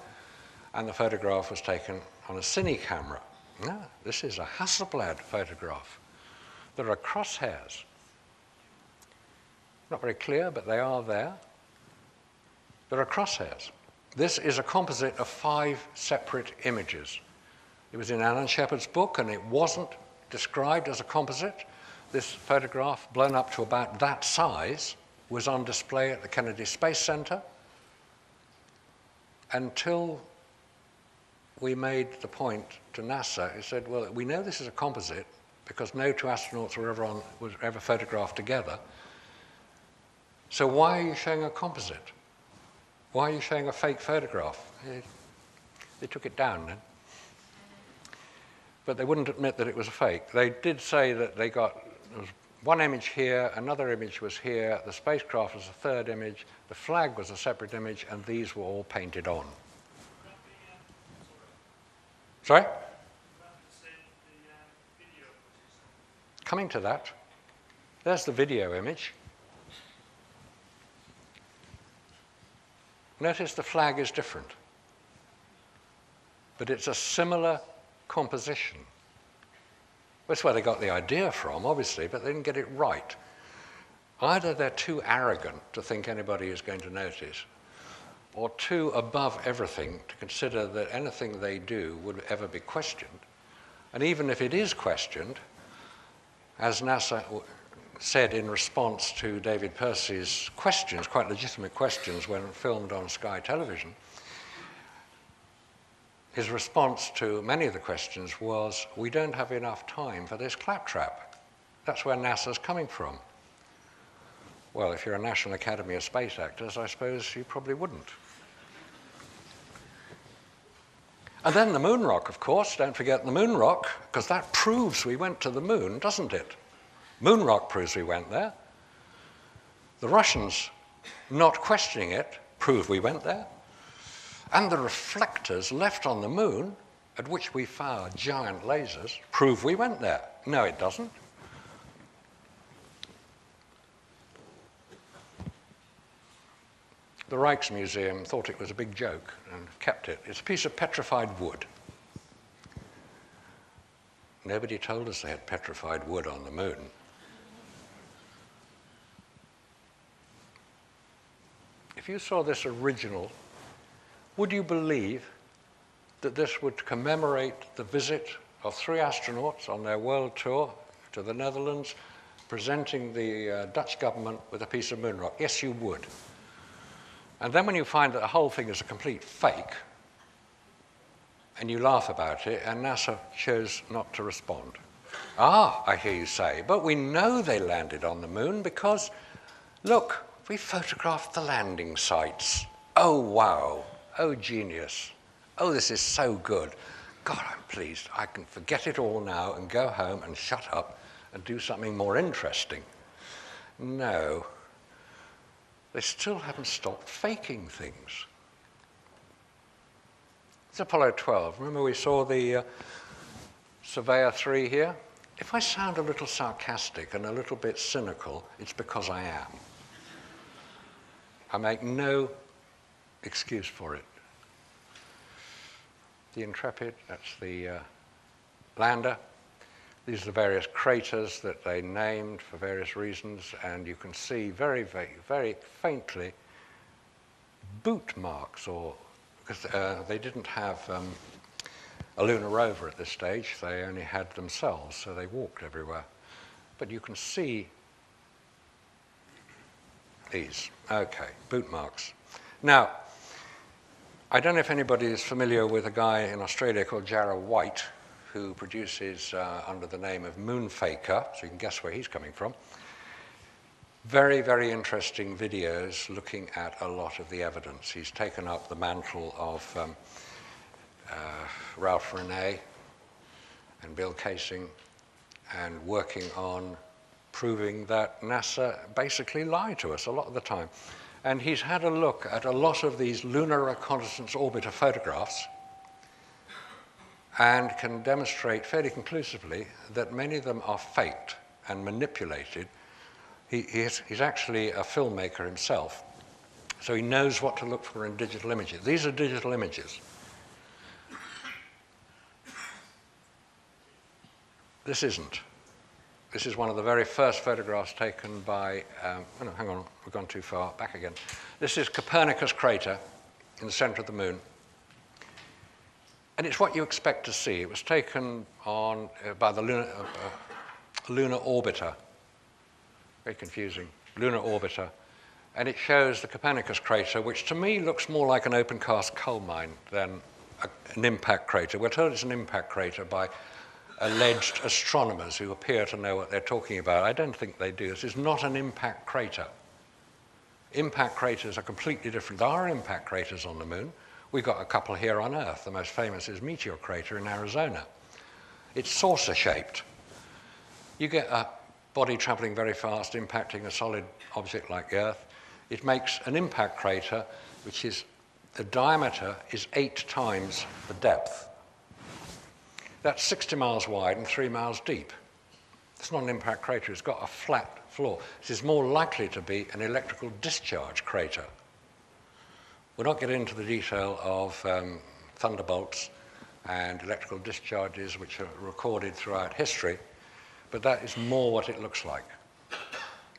and the photograph was taken on a cine camera. No, this is a Hasselblad photograph. There are crosshairs. Not very clear, but they are there. There are crosshairs. This is a composite of 5 separate images. It was in Alan Shepard's book, and it wasn't described as a composite. This photograph, blown up to about that size, was on display at the Kennedy Space Center until we made the point to NASA. He said, well, we know this is a composite because no 2 astronauts were ever photographed together. So why are you showing a composite? Why are you showing a fake photograph? They took it down then. But they wouldn't admit that it was a fake. They did say that there was one image here, another image was here, the spacecraft was a 3rd image, the flag was a separate image, and these were all painted on. Sorry? Coming to that, there's the video image. Notice the flag is different, but it's a similar composition. That's where they got the idea from, obviously, but they didn't get it right. Either they're too arrogant to think anybody is going to notice, or too above everything to consider that anything they do would ever be questioned. And even if it is questioned, as NASA said in response to David Percy's questions, quite legitimate questions when filmed on Sky Television, his response to many of the questions was, we don't have enough time for this claptrap. That's where NASA's coming from. Well, if you're a National Academy of Space Actors, I suppose you probably wouldn't. And then the moon rock, of course. Don't forget the moon rock, because that proves we went to the moon, doesn't it? Moon rock proves we went there. The Russians, not questioning it, prove we went there. And the reflectors left on the moon, at which we fire giant lasers, prove we went there. No, it doesn't. The Rijksmuseum thought it was a big joke and kept it. It's a piece of petrified wood. Nobody told us they had petrified wood on the moon. If you saw this original, would you believe that this would commemorate the visit of 3 astronauts on their world tour to the Netherlands, presenting the Dutch government with a piece of moon rock? Yes, you would. And then when you find that the whole thing is a complete fake, and you laugh about it, and NASA chose not to respond. Ah, I hear you say, but we know they landed on the moon because, look, we photographed the landing sites. Oh, wow. Oh, genius. Oh, this is so good. God, I'm pleased. I can forget it all now and go home and shut up and do something more interesting. No. They still haven't stopped faking things. It's Apollo 12. Remember we saw the Surveyor 3 here? If I sound a little sarcastic and a little bit cynical, it's because I am. I make no excuse for it. The Intrepid, that's the lander. These are the various craters that they named for various reasons, and you can see very, very, very faintly boot marks, or because they didn't have a lunar rover at this stage, they only had themselves, so they walked everywhere. But you can see these. Okay, boot marks. Now, I don't know if anybody is familiar with a guy in Australia called Jarrah White, who produces under the name of Moonfaker, so you can guess where he's coming from. Very, very interesting videos looking at a lot of the evidence. He's taken up the mantle of Ralph Renee and Bill Casing and working on proving that NASA basically lied to us a lot of the time. And he's had a look at a lot of these lunar reconnaissance orbiter photographs and can demonstrate fairly conclusively that many of them are faked and manipulated. He's actually a filmmaker himself, so he knows what to look for in digital images. These are digital images. This isn't. This is one of the very first photographs taken by, oh no, hang on, we've gone too far, back again. This is Copernicus crater in the center of the moon. And it's what you expect to see. It was taken on by the lunar orbiter. Very confusing. Lunar orbiter. And it shows the Copernicus crater, which to me looks more like an open-cast coal mine than an impact crater. We're told it's an impact crater by alleged astronomers who appear to know what they're talking about. I don't think they do. This is not an impact crater. Impact craters are completely different. There are impact craters on the moon. We've got a couple here on Earth. The most famous is Meteor Crater in Arizona. It's saucer-shaped. You get a body traveling very fast, impacting a solid object like the Earth. It makes an impact crater, which is, the diameter is 8 times the depth. That's 60 miles wide and 3 miles deep. It's not an impact crater, it's got a flat floor. This is more likely to be an electrical discharge crater. We'll not get into the detail of thunderbolts and electrical discharges which are recorded throughout history, but that is more what it looks like.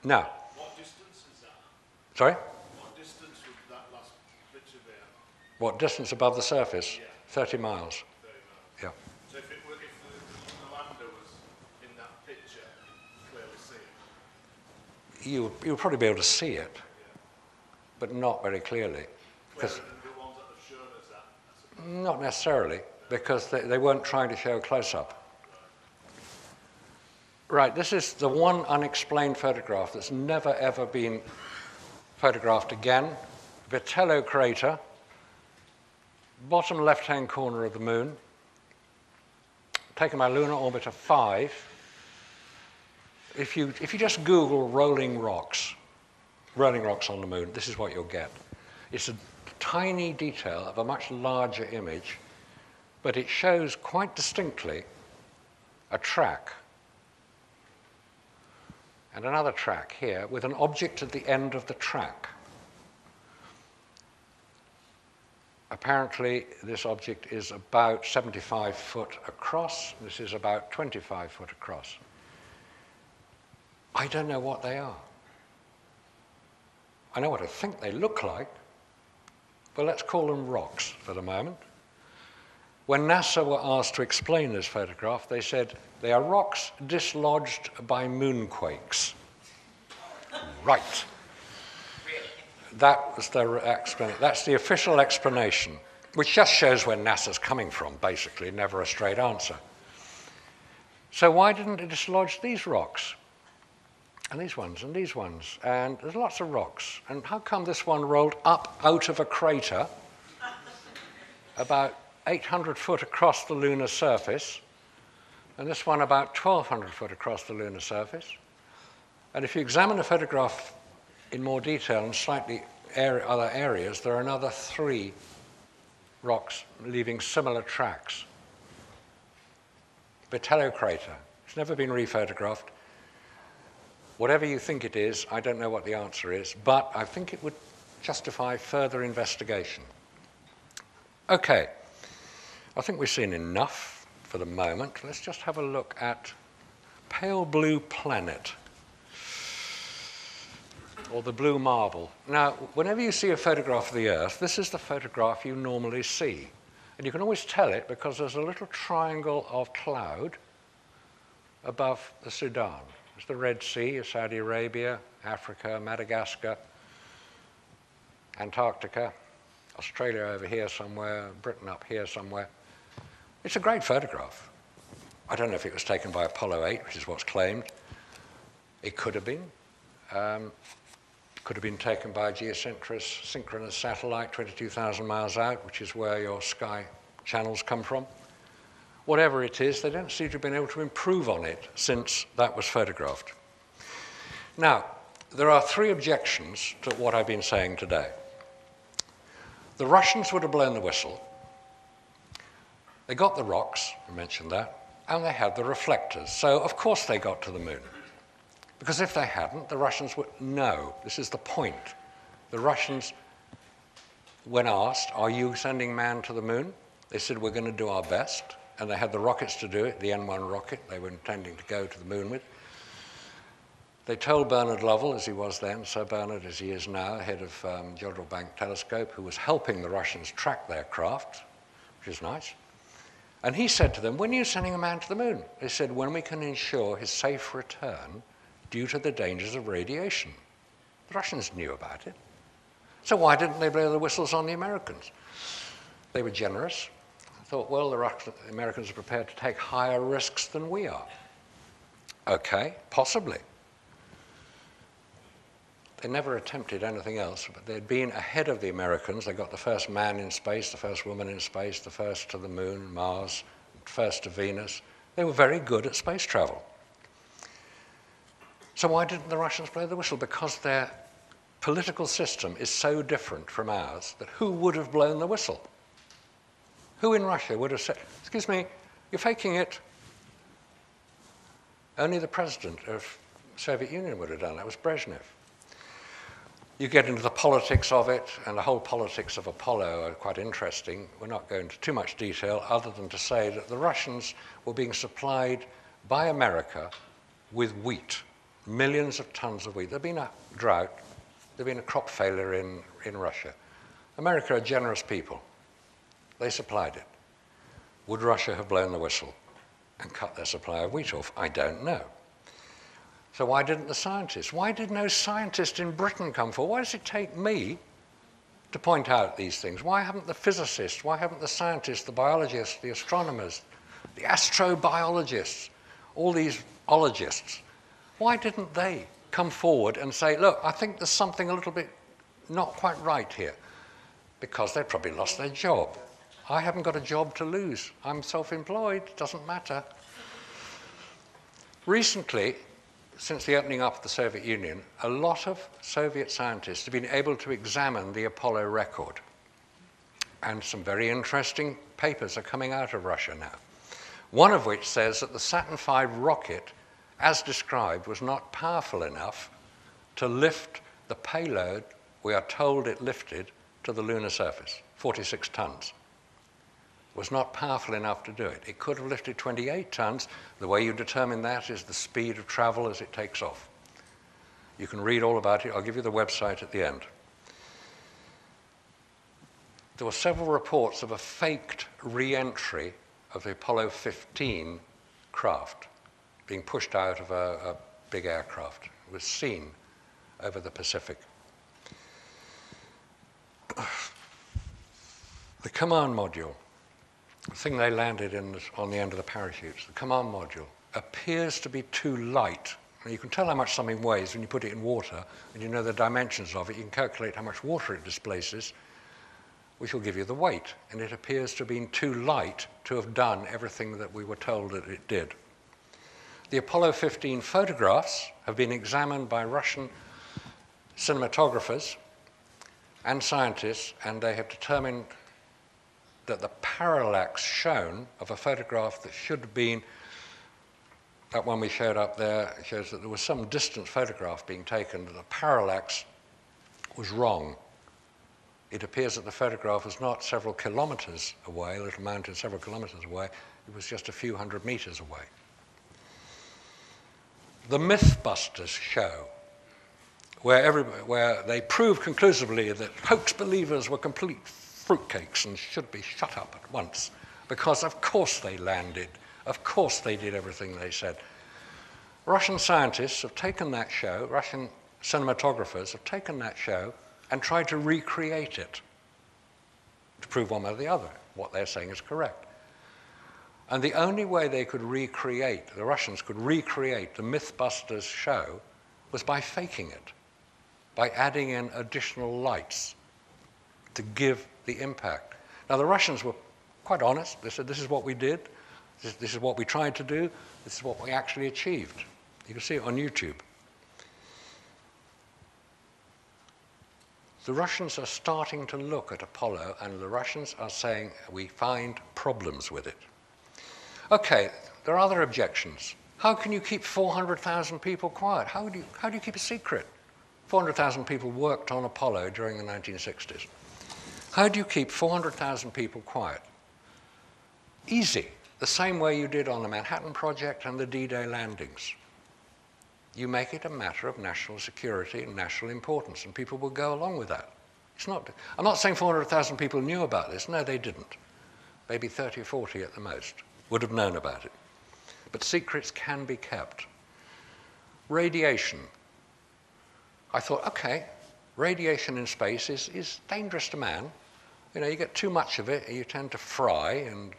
Now, what distance is that? Sorry? What distance would that last picture be at? What distance above the surface? Yeah. 30 miles. 30 miles. Yeah. So if the lander was in that picture, you'd clearly see it. You'll probably be able to see it, Yeah. but not very clearly. Clearer than the ones that have shown us that, I suppose. Not necessarily, because they weren't trying to show a close-up. Right, this is the one unexplained photograph that's never ever been photographed again. Vitello crater, bottom left-hand corner of the moon, taken by Lunar Orbiter 5. If you just Google rolling rocks on the moon, this is what you'll get. It's a tiny detail of a much larger image, but it shows quite distinctly a track and another track here with an object at the end of the track. Apparently, this object is about 75 foot across. This is about 25 foot across. I don't know what they are. I know what I think they look like, but let's call them rocks for the moment. When NASA were asked to explain this photograph, they said, they are rocks dislodged by moonquakes. Right. That was their explanation. That's the official explanation, which just shows where NASA's coming from, basically, never a straight answer. So why didn't it dislodge these rocks? And these ones, and these ones, and there's lots of rocks. And how come this one rolled up out of a crater about 800 foot across the lunar surface, and this one about 1,200 foot across the lunar surface. And if you examine the photograph in more detail and slightly other areas, there are another 3 rocks leaving similar tracks. Vitello crater. It's never been rephotographed. Whatever you think it is, I don't know what the answer is, but I think it would justify further investigation. Okay, I think we've seen enough for the moment. Let's just have a look at pale blue planet, or the blue marble. Now, whenever you see a photograph of the Earth, this is the photograph you normally see. And you can always tell it because there's a little triangle of cloud above the Sudan. There's the Red Sea, Saudi Arabia, Africa, Madagascar, Antarctica, Australia over here somewhere, Britain up here somewhere. It's a great photograph. I don't know if it was taken by Apollo 8, which is what's claimed. It could have been. Could have been taken by a geosynchronous satellite 22,000 miles out, which is where your sky channels come from. Whatever it is, they don't seem to have been able to improve on it since that was photographed. Now, there are 3 objections to what I've been saying today. The Russians would have blown the whistle. They got the rocks, I mentioned that, and they had the reflectors. So, of course, they got to the moon. Because if they hadn't, the Russians would know. This is the point. The Russians, when asked, are you sending man to the moon? They said, we're going to do our best. And they had the rockets to do it, the N1 rocket they were intending to go to the moon with. They told Bernard Lovell, as he was then, Sir Bernard as he is now, head of Jodrell Bank Telescope, who was helping the Russians track their craft, which is nice. And he said to them, when are you sending a man to the moon? They said, when we can ensure his safe return due to the dangers of radiation. The Russians knew about it. So why didn't they blow the whistles on the Americans? They were generous. Thought, well, the Americans are prepared to take higher risks than we are. Okay, possibly. They never attempted anything else, but they'd been ahead of the Americans. They got the first man in space, the first woman in space, the first to the moon, Mars, first to Venus. They were very good at space travel. So why didn't the Russians blow the whistle? Because their political system is so different from ours that who would have blown the whistle? Who in Russia would have said, excuse me, you're faking it? Only the president of the Soviet Union would have done that. It was Brezhnev. You get into the politics of it, and the whole politics of Apollo are quite interesting. We're not going into too much detail other than to say that the Russians were being supplied by America with wheat, millions of tons of wheat. There'd been a drought, there'd been a crop failure in Russia. America are generous people. They supplied it. Would Russia have blown the whistle and cut their supply of wheat off? I don't know. So why didn't the scientists? Why did no scientist in Britain come forward? Why does it take me to point out these things? Why haven't the physicists, why haven't the scientists, the biologists, the astronomers, the astrobiologists, all these ologists, why didn't they come forward and say, look, I think there's something a little bit not quite right here? Because they'd probably lost their job. I haven't got a job to lose. I'm self-employed, doesn't matter. Recently, since the opening up of the Soviet Union, a lot of Soviet scientists have been able to examine the Apollo record. And some very interesting papers are coming out of Russia now. One of which says that the Saturn V rocket, as described, was not powerful enough to lift the payload we are told it lifted to the lunar surface, 46 tons. Was not powerful enough to do it. It could have lifted 28 tons. The way you determine that is the speed of travel as it takes off. You can read all about it. I'll give you the website at the end. There were several reports of a faked re-entry of the Apollo 15 craft being pushed out of a big aircraft. It was seen over the Pacific. The command module, the thing they landed on the end of the parachutes, the command module, appears to be too light. Now, you can tell how much something weighs when you put it in water, and you know the dimensions of it. You can calculate how much water it displaces. which will give you the weight, and it appears to have been too light to have done everything that we were told that it did. The Apollo 15 photographs have been examined by Russian cinematographers and scientists, and they have determined that the parallax shown of a photograph that should have been, that one we showed up there, shows that there was some distant photograph being taken, that the parallax was wrong. It appears that the photograph was not several kilometers away, a little mountain several kilometers away, it was just a few hundred meters away. The Mythbusters show, where they prove conclusively that hoax believers were complete fruitcakes and should be shut up at once, because of course they landed, of course they did everything they said. Russian scientists have taken that show, Russian cinematographers have taken that show and tried to recreate it to prove one way or the other what they're saying is correct. And the only way they could recreate, the Russians could recreate the Mythbusters show was by faking it, by adding in additional lights to give the impact. Now the Russians were quite honest. They said, this is what we did, this is what we tried to do, this is what we actually achieved. You can see it on YouTube. The Russians are starting to look at Apollo, and the Russians are saying we find problems with it. Okay, there are other objections. How can you keep 400,000 people quiet? How do you keep a secret? 400,000 people worked on Apollo during the 1960s. How do you keep 400,000 people quiet? Easy, the same way you did on the Manhattan Project and the D-Day landings. You make it a matter of national security and national importance, and people will go along with that. I'm not saying 400,000 people knew about this. No, they didn't. Maybe 30 or 40 at the most would have known about it. But secrets can be kept. Radiation. I thought, okay, radiation in space is dangerous to man. You know, you get too much of it, you tend to fry and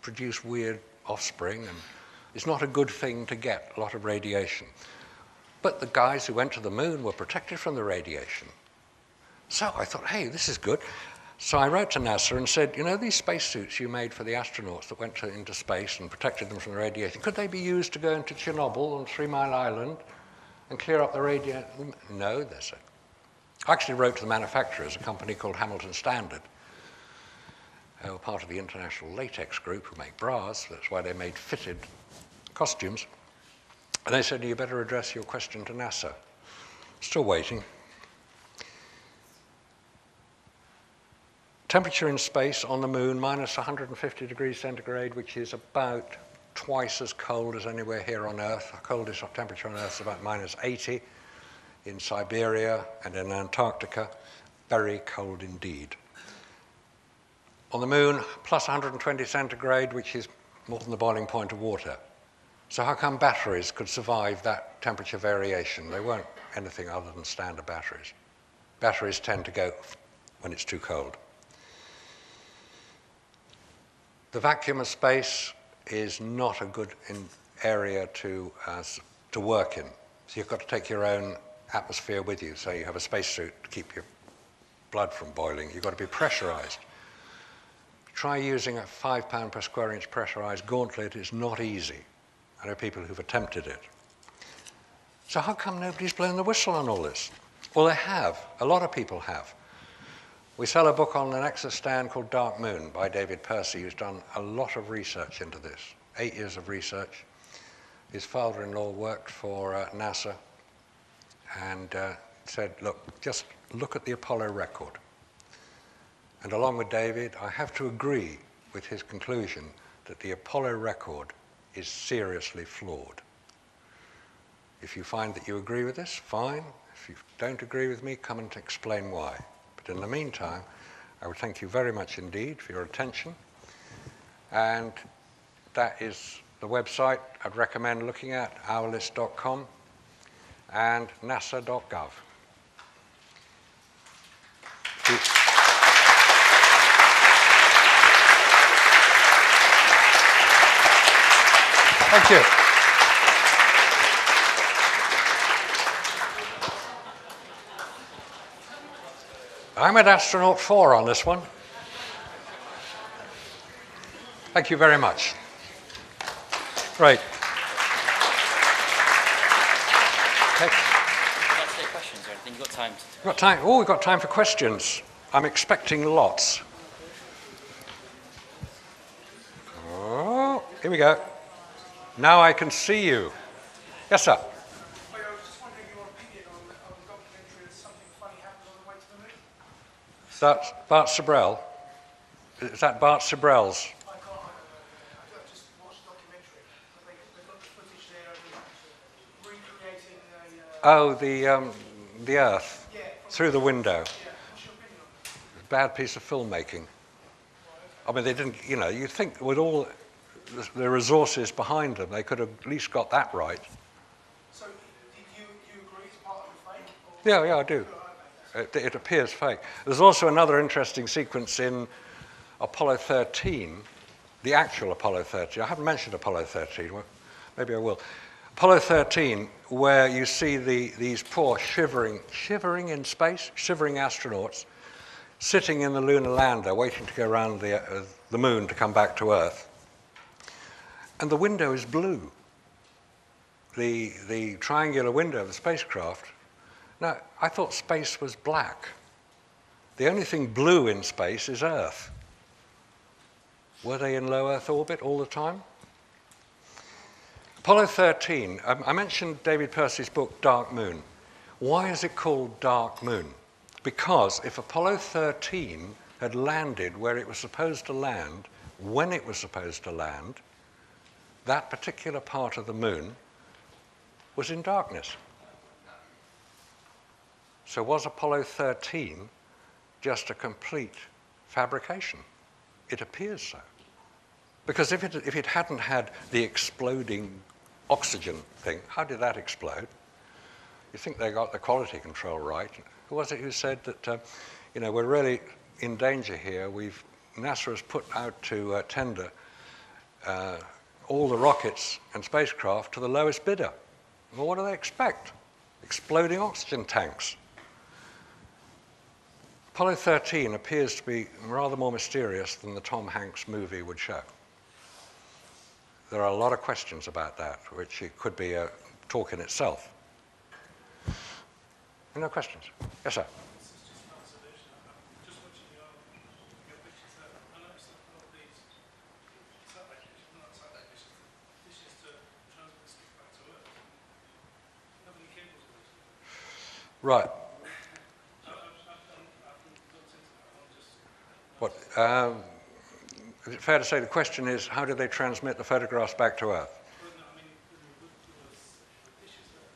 produce weird offspring, and it's not a good thing to get a lot of radiation. But the guys who went to the moon were protected from the radiation. So I thought, hey, this is good. So I wrote to NASA and said, you know, these spacesuits you made for the astronauts that went into space and protected them from the radiation, could they be used to go into Chernobyl and 3 Mile Island and clear up the radiation? No, they said. I actually wrote to the manufacturers, a company called Hamilton Standard, who were part of the International Latex Group who make bras. That's why they made fitted costumes. And they said, you better address your question to NASA. Still waiting. Temperature in space on the moon, minus 150 degrees centigrade, which is about twice as cold as anywhere here on Earth. The coldest temperature on Earth is about minus 80 in Siberia and in Antarctica. Very cold indeed. On the moon, plus 120 centigrade, which is more than the boiling point of water. So how come batteries could survive that temperature variation? They weren't anything other than standard batteries. Batteries tend to go when it's too cold. The vacuum of space is not a good area to work in. So you've got to take your own atmosphere with you. So you have a spacesuit to keep your blood from boiling. You've got to be pressurized. Try using a 5 pound per square inch pressurized gauntlet. It's not easy. I know people who've attempted it. So how come nobody's blown the whistle on all this? Well, they have. A lot of people have. We sell a book on the Nexus stand called Dark Moon by David Percy, who's done a lot of research into this, 8 years of research. His father-in-law worked for NASA and said, look, just look at the Apollo record. And along with David, I have to agree with his conclusion that the Apollo record is seriously flawed. If you find that you agree with this, fine. If you don't agree with me, come and explain why. But in the meantime, I would thank you very much indeed for your attention. And that is the website I'd recommend looking at, hourlist.com and nasa.gov. Thank you. I'm at astronaut 4 on this one. Thank you very much. Great. Okay. Let's take questions or anything. You've got time to... We've got time. Oh, we've got time for questions. I'm expecting lots. Oh, here we go. Now I can see you. Yes, sir. I was just wondering your opinion on the documentary as something funny happened on the way to the moon. Is that Bart Sibrel? Is that Bart Sibrel's? I just watched the documentary. They've got the footage there of recreating The Earth through the window. Yeah, what's your opinion on that? Bad piece of filmmaking. I mean, they didn't, you know, you'd think with all the resources behind them, they could have at least got that right. So, you agree it's part of the fake? Or Yeah, I do. It appears fake. There's also another interesting sequence in Apollo 13, the actual Apollo 13. I haven't mentioned Apollo 13. Well, maybe I will. Apollo 13, where you see these poor shivering in space, shivering astronauts, sitting in the lunar lander, waiting to go around the moon to come back to Earth. And the window is blue. The triangular window of the spacecraft. Now, I thought space was black. The only thing blue in space is Earth. Were they in low Earth orbit all the time? Apollo 13, I mentioned David Percy's book, Dark Moon. Why is it called Dark Moon? Because if Apollo 13 had landed where it was supposed to land, when it was supposed to land, that particular part of the moon was in darkness. So was Apollo 13 just a complete fabrication? It appears so. Because if it hadn't had the exploding oxygen thing, how did that explode? You think they got the quality control right. Who was it who said that, we're really in danger here? NASA has put out to tender all the rockets and spacecraft to the lowest bidder. Well, what do they expect? Exploding oxygen tanks. Apollo 13 appears to be rather more mysterious than the Tom Hanks movie would show. There are a lot of questions about that, which it could be a talk in itself. No questions? Yes, sir. This is just an observation. I'm just watching your pictures there. I noticed that all these satellite dishes, not satellite dishes, dishes to transmit stuff back to Earth. How many cables are there? Right. I've looked into that. I'm just... What? Is it fair to say the question is, how do they transmit the photographs back to Earth? Well, no, I mean, the dishes there,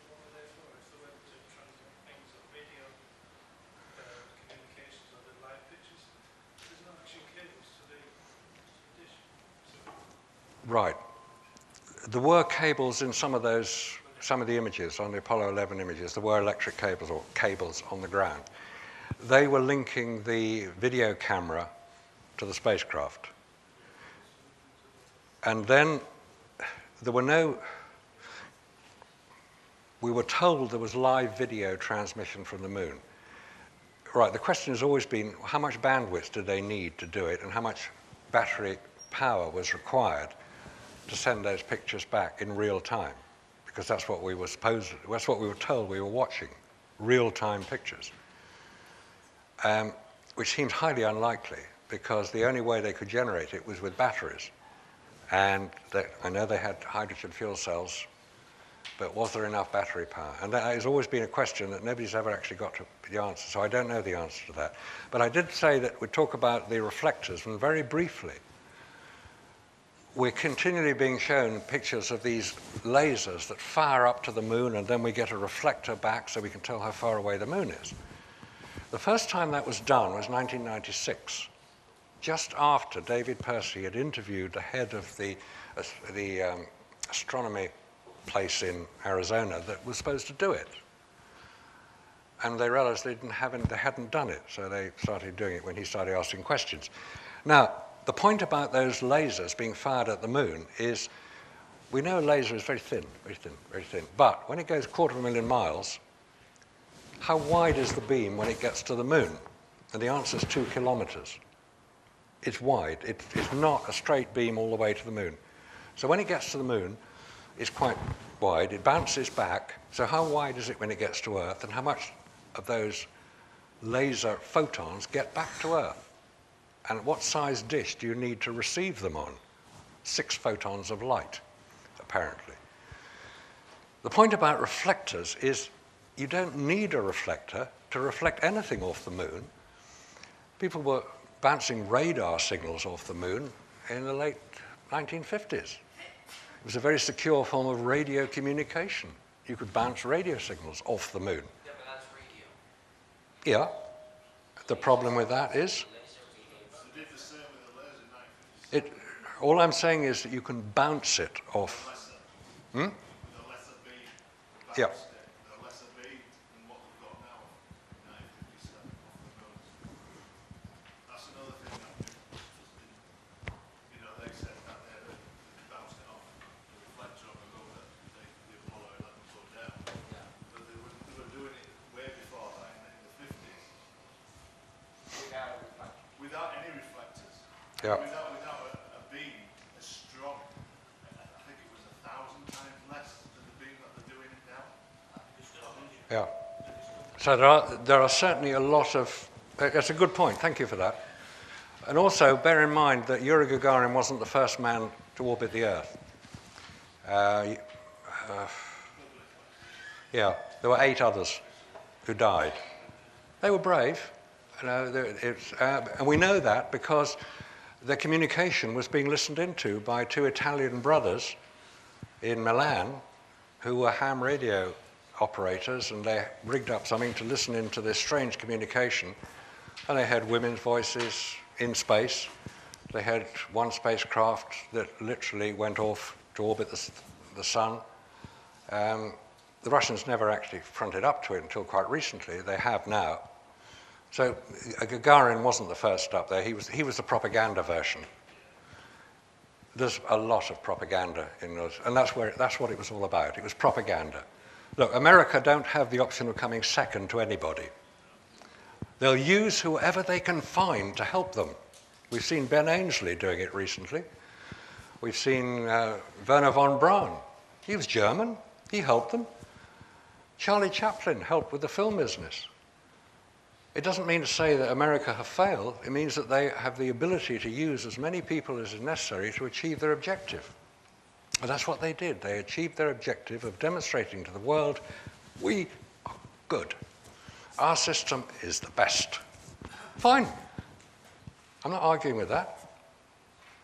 what are they for? Is the web to transmit things or video communications or the live pictures? There's no actual cables to the dish. So, Right. There were cables in some of the images, on the Apollo 11 images. There were electric cables or cables on the ground. They were linking the video camera to the spacecraft. And then we were told there was live video transmission from the moon. Right, the question has always been, how much bandwidth did they need to do it and how much battery power was required to send those pictures back in real time? Because that's what we were told we were watching, real-time pictures. Which seems highly unlikely, because the only way they could generate it was with batteries. And I know they had hydrogen fuel cells, but was there enough battery power? And that has always been a question that nobody's ever actually got to the answer, so I don't know the answer to that. But I did say that we'd talk about the reflectors, and very briefly, we're continually being shown pictures of these lasers that fire up to the moon, and then we get a reflector back so we can tell how far away the moon is. The first time that was done was 1996, just after David Percy had interviewed the head of the astronomy place in Arizona that was supposed to do it. And they realized they hadn't done it, so they started doing it when he started asking questions. Now, the point about those lasers being fired at the moon is, we know a laser is very thin, very thin, very thin. But when it goes 250,000 miles, how wide is the beam when it gets to the moon? And the answer is 2 kilometers. It's wide. It's not a straight beam all the way to the moon. So when it gets to the moon, it's quite wide. It bounces back. So how wide is it when it gets to Earth, and how much of those laser photons get back to Earth? And what size dish do you need to receive them on? 6 photons of light, apparently. The point about reflectors is you don't need a reflector to reflect anything off the moon. People were bouncing radar signals off the moon in the late 1950s. It was a very secure form of radio communication. You could bounce radio signals off the moon. Yeah, but that's radio. Yeah. The problem with that is, They did the same with the laser knife. all I'm saying is that you can bounce it off. With a lesser beam. Yeah. With a lesser beam than what we've got now. 957 off the moon. That's another thing that they said that they bounced it off the reflector on the moon that the Apollo 11 put down. Yeah. But they were doing it way before that in the 50s. Without any reflectors. Yeah. Without a beam as strong. I think it was 1,000 times less than the beam that they're doing it now. Yeah. So there are certainly a lot of. That's a good point. Thank you for that. And also bear in mind that Yuri Gagarin wasn't the first man to orbit the Earth. Yeah, there were 8 others who died. They were brave. And we know that because their communication was being listened into by 2 Italian brothers in Milan who were ham radio operators, and they rigged up something to listen into this strange communication. And they had women's voices in space. They had one spacecraft that literally went off to orbit the sun. The Russians never actually fronted up to it until quite recently. They have now. So Gagarin wasn't the first up there. He was the propaganda version. There's a lot of propaganda in those, and that's what it was all about. It was propaganda. Look, America don't have the option of coming second to anybody. They'll use whoever they can find to help them. We've seen Ben Ainslie doing it recently. We've seen Werner von Braun. He was German. He helped them. Charlie Chaplin helped with the film business. It doesn't mean to say that America have failed. It means that they have the ability to use as many people as is necessary to achieve their objective. And that's what they did. They achieved their objective of demonstrating to the world, we are good. Our system is the best. Fine. I'm not arguing with that.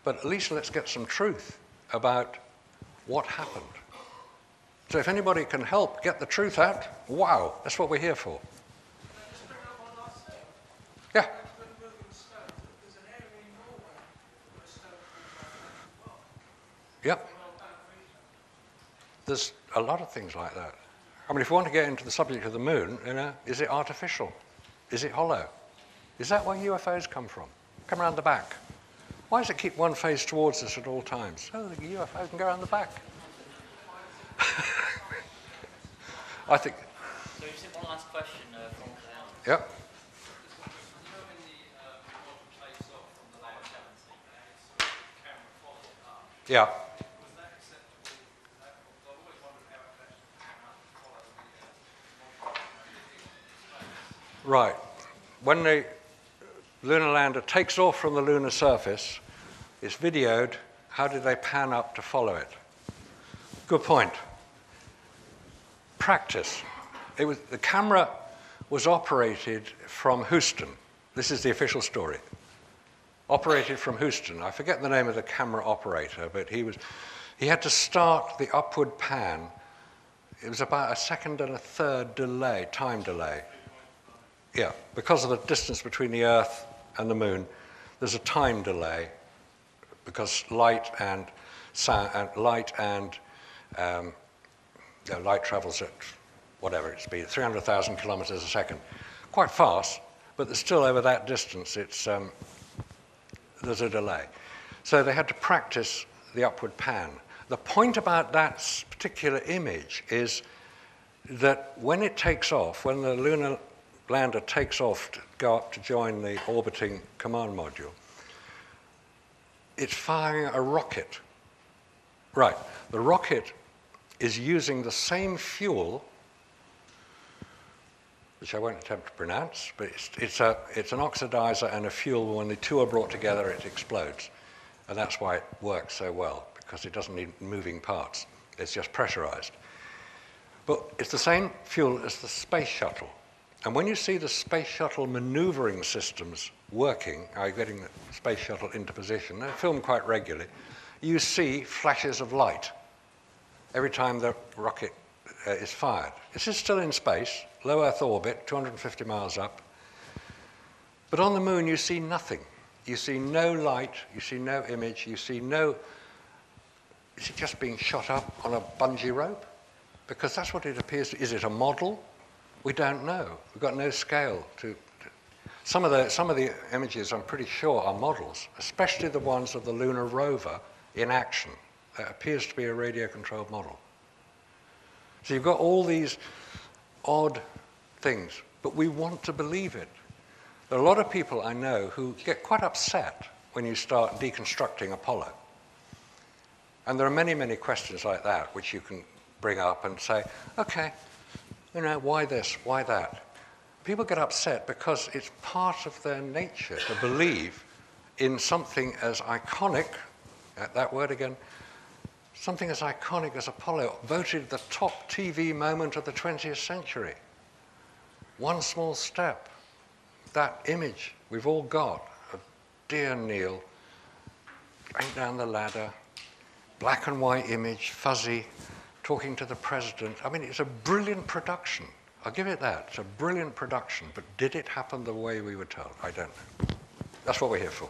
But at least let's get some truth about what happened. So if anybody can help get the truth out, wow, that's what we're here for. Yeah. Yep. There's a lot of things like that. I mean, if we want to get into the subject of the moon, is it artificial? Is it hollow? Is that where UFOs come from? Come around the back. Why does it keep one face towards us at all times? So the UFO can go around the back. I think. So you said one last question from Yep. Yeah. Right. When the lunar lander takes off from the lunar surface, it's videoed. How did they pan up to follow it? Good point. Practice. The camera was operated from Houston. This is the official story. Operated from Houston. I forget the name of the camera operator, but he had to start the upward pan. It was about a second and a third delay, time delay. Yeah, because of the distance between the Earth and the Moon, there's a time delay because light travels at whatever its speed, 300,000 kilometers a second, quite fast, but there's still over that distance. There's a delay. So they had to practice the upward pan. The point about that particular image is that when it takes off, when the lunar lander takes off to go up to join the orbiting command module, it's firing a rocket. Right, the rocket is using the same fuel, which I won't attempt to pronounce, but it's an oxidizer and a fuel. When the two are brought together, it explodes. And that's why it works so well, because it doesn't need moving parts. It's just pressurized. But it's the same fuel as the space shuttle. And when you see the space shuttle maneuvering systems working, getting the space shuttle into position, they're filmed quite regularly, you see flashes of light every time the rocket is fired. This is still in space, low Earth orbit, 250 miles up. But on the moon, you see nothing. You see no light, you see no image, you see no... Is it just being shot up on a bungee rope? Because that's what it appears to. Is it a model? We don't know. We've got no scale to... Some of the images, I'm pretty sure, are models, especially the ones of the lunar rover in action. That appears to be a radio-controlled model. So you've got all these odd things, but we want to believe it. There are a lot of people I know who get quite upset when you start deconstructing Apollo. And there are many, many questions like that which you can bring up and say, okay, you know, why this, why that? People get upset because it's part of their nature to believe in something as iconic, that word again, something as iconic as Apollo, voted the top TV moment of the 20th century. One small step. That image we've all got of dear Neil going down the ladder, black and white image, fuzzy, talking to the president. I mean, it's a brilliant production. I'll give it that. It's a brilliant production. But did it happen the way we were told? I don't know. That's what we're here for.